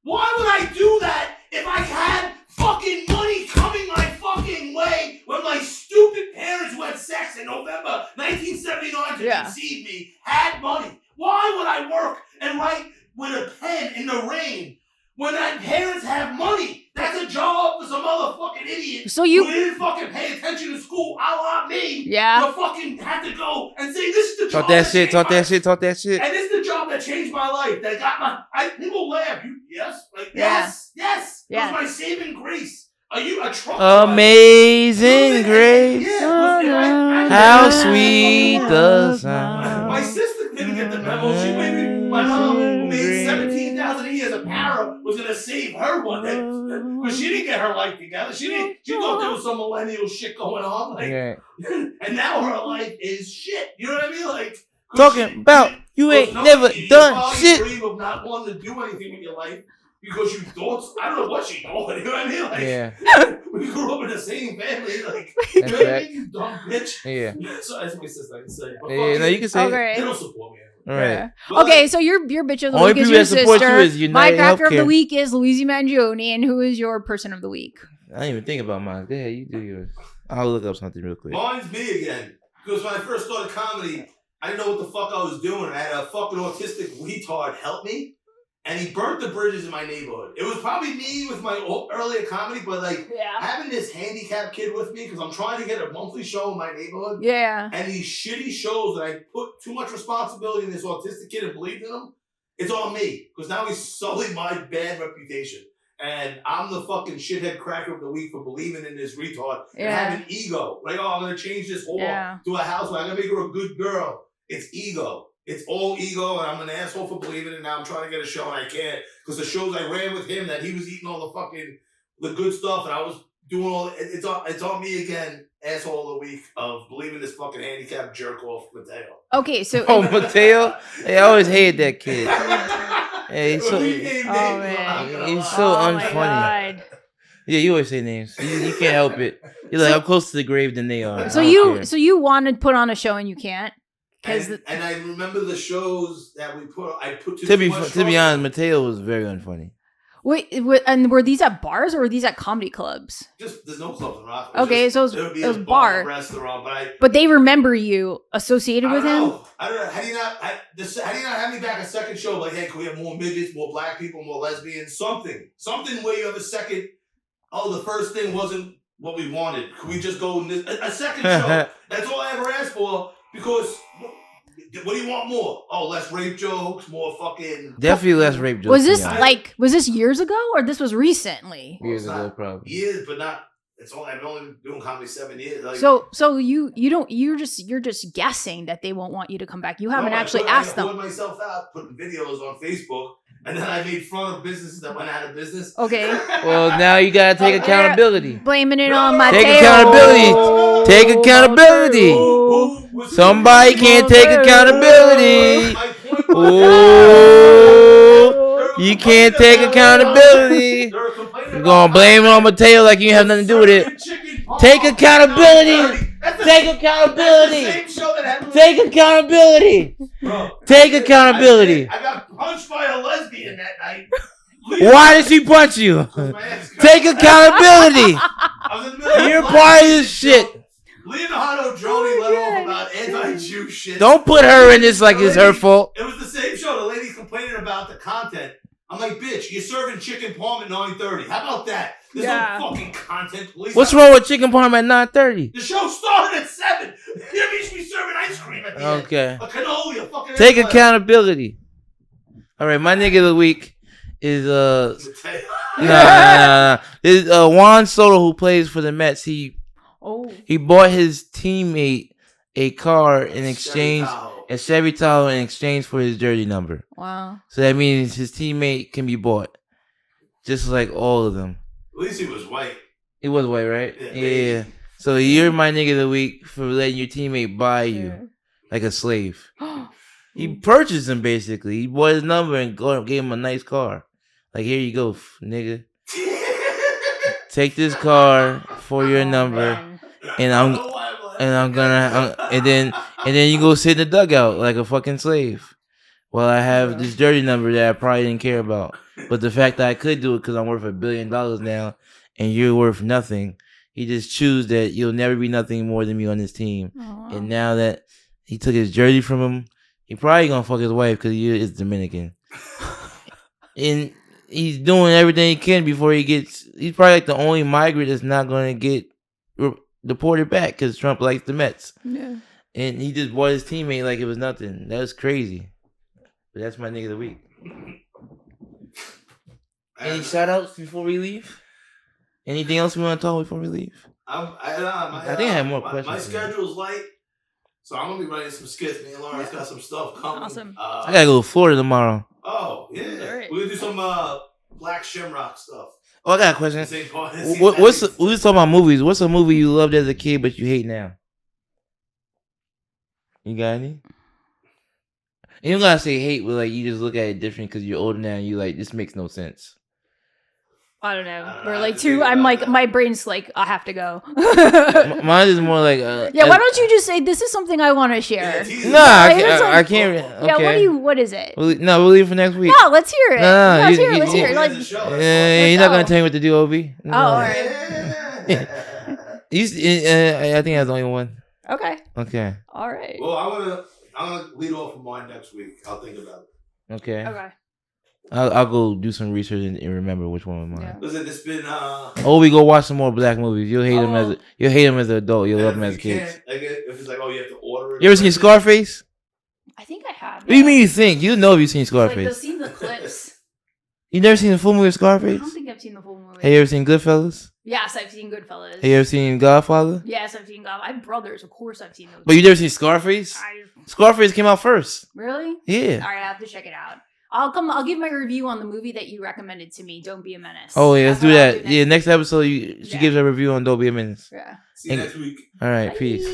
Why would I do that if I had fucking money coming my fucking way when my stupid parents who had sex in November 1979 to conceive me had money? Why would I work and write with a pen in the rain when my parents have money? That's a job for some motherfucking idiot who didn't fucking pay attention in school, a la me. Yeah. To fucking have to go and say, this is the job talk that shit. And this is the job that changed my life. That got people laugh. Yes? Yes. It was my saving grace. Are you a truck driver? Amazing grace. Yeah. How sweet the sound. My sister didn't get the memo. She my mom, who made $17,000 a year as a para, was gonna save her one day, but she didn't get her life together. She thought there was some millennial shit going on, and now her life is shit. You know what I mean? Like talking about you ain't never done shit. Dream of not wanting to do anything with your life. because you thought, I don't know what she thought, you know what I mean? Like, Yeah. We grew up in the same family, like, That's you know what I right. mean, you dumb bitch. Yeah. So that's my sister, I can say. But Yeah, no, you can say Okay. they don't support me. All right. Yeah. Okay, so your bitch of the Only week is people your that support sister. you is United My cracker of the Healthcare. week is Louise Mangione, and who is your person of the week? I didn't even think about mine. Go ahead, you do yours. I'll look up something real quick. Mine's me again. Because when I first started comedy, I didn't know what the fuck I was doing. I had a fucking autistic retard help me, and he burnt the bridges in my neighborhood. It was probably me with my earlier comedy, but like having this handicapped kid with me because I'm trying to get a monthly show in my neighborhood. Yeah. And these shitty shows that I put too much responsibility in this autistic kid and believed in him, it's on me. Because now he's sullied my bad reputation. And I'm the fucking shithead cracker of the week for believing in this retard and having ego. Like, oh, I'm going to change this whore to a house where I'm going to make her a good girl. It's ego. It's all ego, and I'm an asshole for believing it. Now I'm trying to get a show, and I can't. Because the shows I ran with him, that he was eating all the good stuff, and I was doing all, it's on me again, asshole of the week, of believing this fucking handicapped jerk off, Mateo. Okay, so. Oh, Mateo? Hey, I always hated that kid. Hey, he's so, he's so unfunny. Yeah, you always say names. You can't help it. You're like, I'm closer to the grave than they are. So you want to put on a show and you can't? And I remember the shows that we put. I put to be honest, Mateo was very unfunny. Wait, and were these at bars or were these at comedy clubs? Just there's no clubs in Rockford. Okay, so it was bar, restaurant, but they remember you associated with him. I don't know. How do you not have me back a second show? Like, hey, can we have more midgets, more black people, more lesbians? Something where you have a second. Oh, the first thing wasn't what we wanted. Can we just go in a second show? That's all I ever asked for. Because what do you want more? Oh, less rape jokes, more fucking... Definitely less rape jokes. Was this years ago or this was recently? Years ago, probably. Years, but not... I've only been doing comedy 7 years. Like, so you're just guessing that they won't want you to come back. You haven't actually asked them. I put myself out, putting videos on Facebook, and then I made fun of businesses that went out of business. Okay. Well, now you gotta take accountability. Blaming it on my Take accountability. Take accountability. Somebody can't take accountability. Oh, you can't take accountability. You're gonna blame it on Mateo like you have nothing to do with it. Take accountability. Take accountability. Take accountability. Take accountability. I got punched by a lesbian that night. Why did she punch you? Take accountability. You're part of this shit. Leonardo Joni let off about anti-Jew shit. Don't put her in this like it's her fault. It was the same show. The lady's complaining about the content. I'm like, bitch, you're serving chicken parm at 9:30. How about that? There's no fucking content, please. What's wrong with chicken parm at 9:30? The show started at 7. You should be serving ice cream at the end. Okay. A cannoli, a fucking... Take accountability. All right, my nigga of the week is Is Juan Soto, who plays for the Mets. He bought his teammate a car in exchange, a Chevy Tahoe in exchange for his jersey number. Wow. So that means his teammate can be bought, just like all of them. At least he was white. He was white, right? Yeah. So you're my nigga of the week for letting your teammate buy you like a slave. He purchased him basically. He bought his number and gave him a nice car. Like, here you go, nigga. Take this car for your number, and then you go sit in the dugout like a fucking slave. Well, I have this dirty number that I probably didn't care about, but the fact that I could do it because I'm worth $1 billion now, and you're worth nothing. He just choose that you'll never be nothing more than me on this team. Aww. And now that he took his jersey from him, he probably gonna fuck his wife because he is Dominican. And he's doing everything he can before he gets... He's probably like the only migrant that's not going to get deported back because Trump likes the Mets. Yeah. And he just bought his teammate like it was nothing. That was crazy. But that's my nigga of the week. Any shout-outs before we leave? Anything else we want to talk before we leave? I think I have more questions. My schedule's light, so I'm going to be writing some skits. Me and Lawrence got some stuff coming. Awesome. I got to go to Florida tomorrow. Oh, yeah. Right. We're going to do some Black Shamrock stuff. Oh, I got a question. We was talking about movies. What's a movie you loved as a kid but you hate now? You got any? You don't gotta say hate, but like you just look at it different because you're older now and you like, this makes no sense. I don't know. We're like two. I'm like, my brain's like, I have to go. Mine is more like. Yeah, why don't you just say this is something I want to share? No, I can't. Okay. Yeah, what is it? No, we'll leave it for next week. No, let's hear it. No, let's hear it. Like, you're not gonna tell me what to do, Obi. No. Oh, all right. I think that's the only one. Okay. All right. Well, I'm gonna lead off with mine next week. I'll think about it. Okay. I'll go do some research and remember which one was mine. Yeah. Listen, it's been we go watch some more black movies. You'll hate them as an adult. You'll love them as a kid. Like if it's like, you have to order it. You ever seen Scarface? I think I have. What do you mean you think? You know if you've seen Scarface. Like, they've seen the clips. You never seen the full movie of Scarface? I don't think I've seen the full movie. Have you ever seen Goodfellas? Yes, I've seen Goodfellas. Have you ever seen Godfather? Yes, I've seen Godfather. I have brothers, of course I've seen those. But you never seen Scarface? Scarface came out first. Really? Yeah. All right, I have to check it out. I'll give my review on the movie that you recommended to me, Don't Be a Menace. Oh yeah, let's do that. Next episode she gives a review on Don't Be a Menace. Yeah. See you next week. All right, Bye. peace.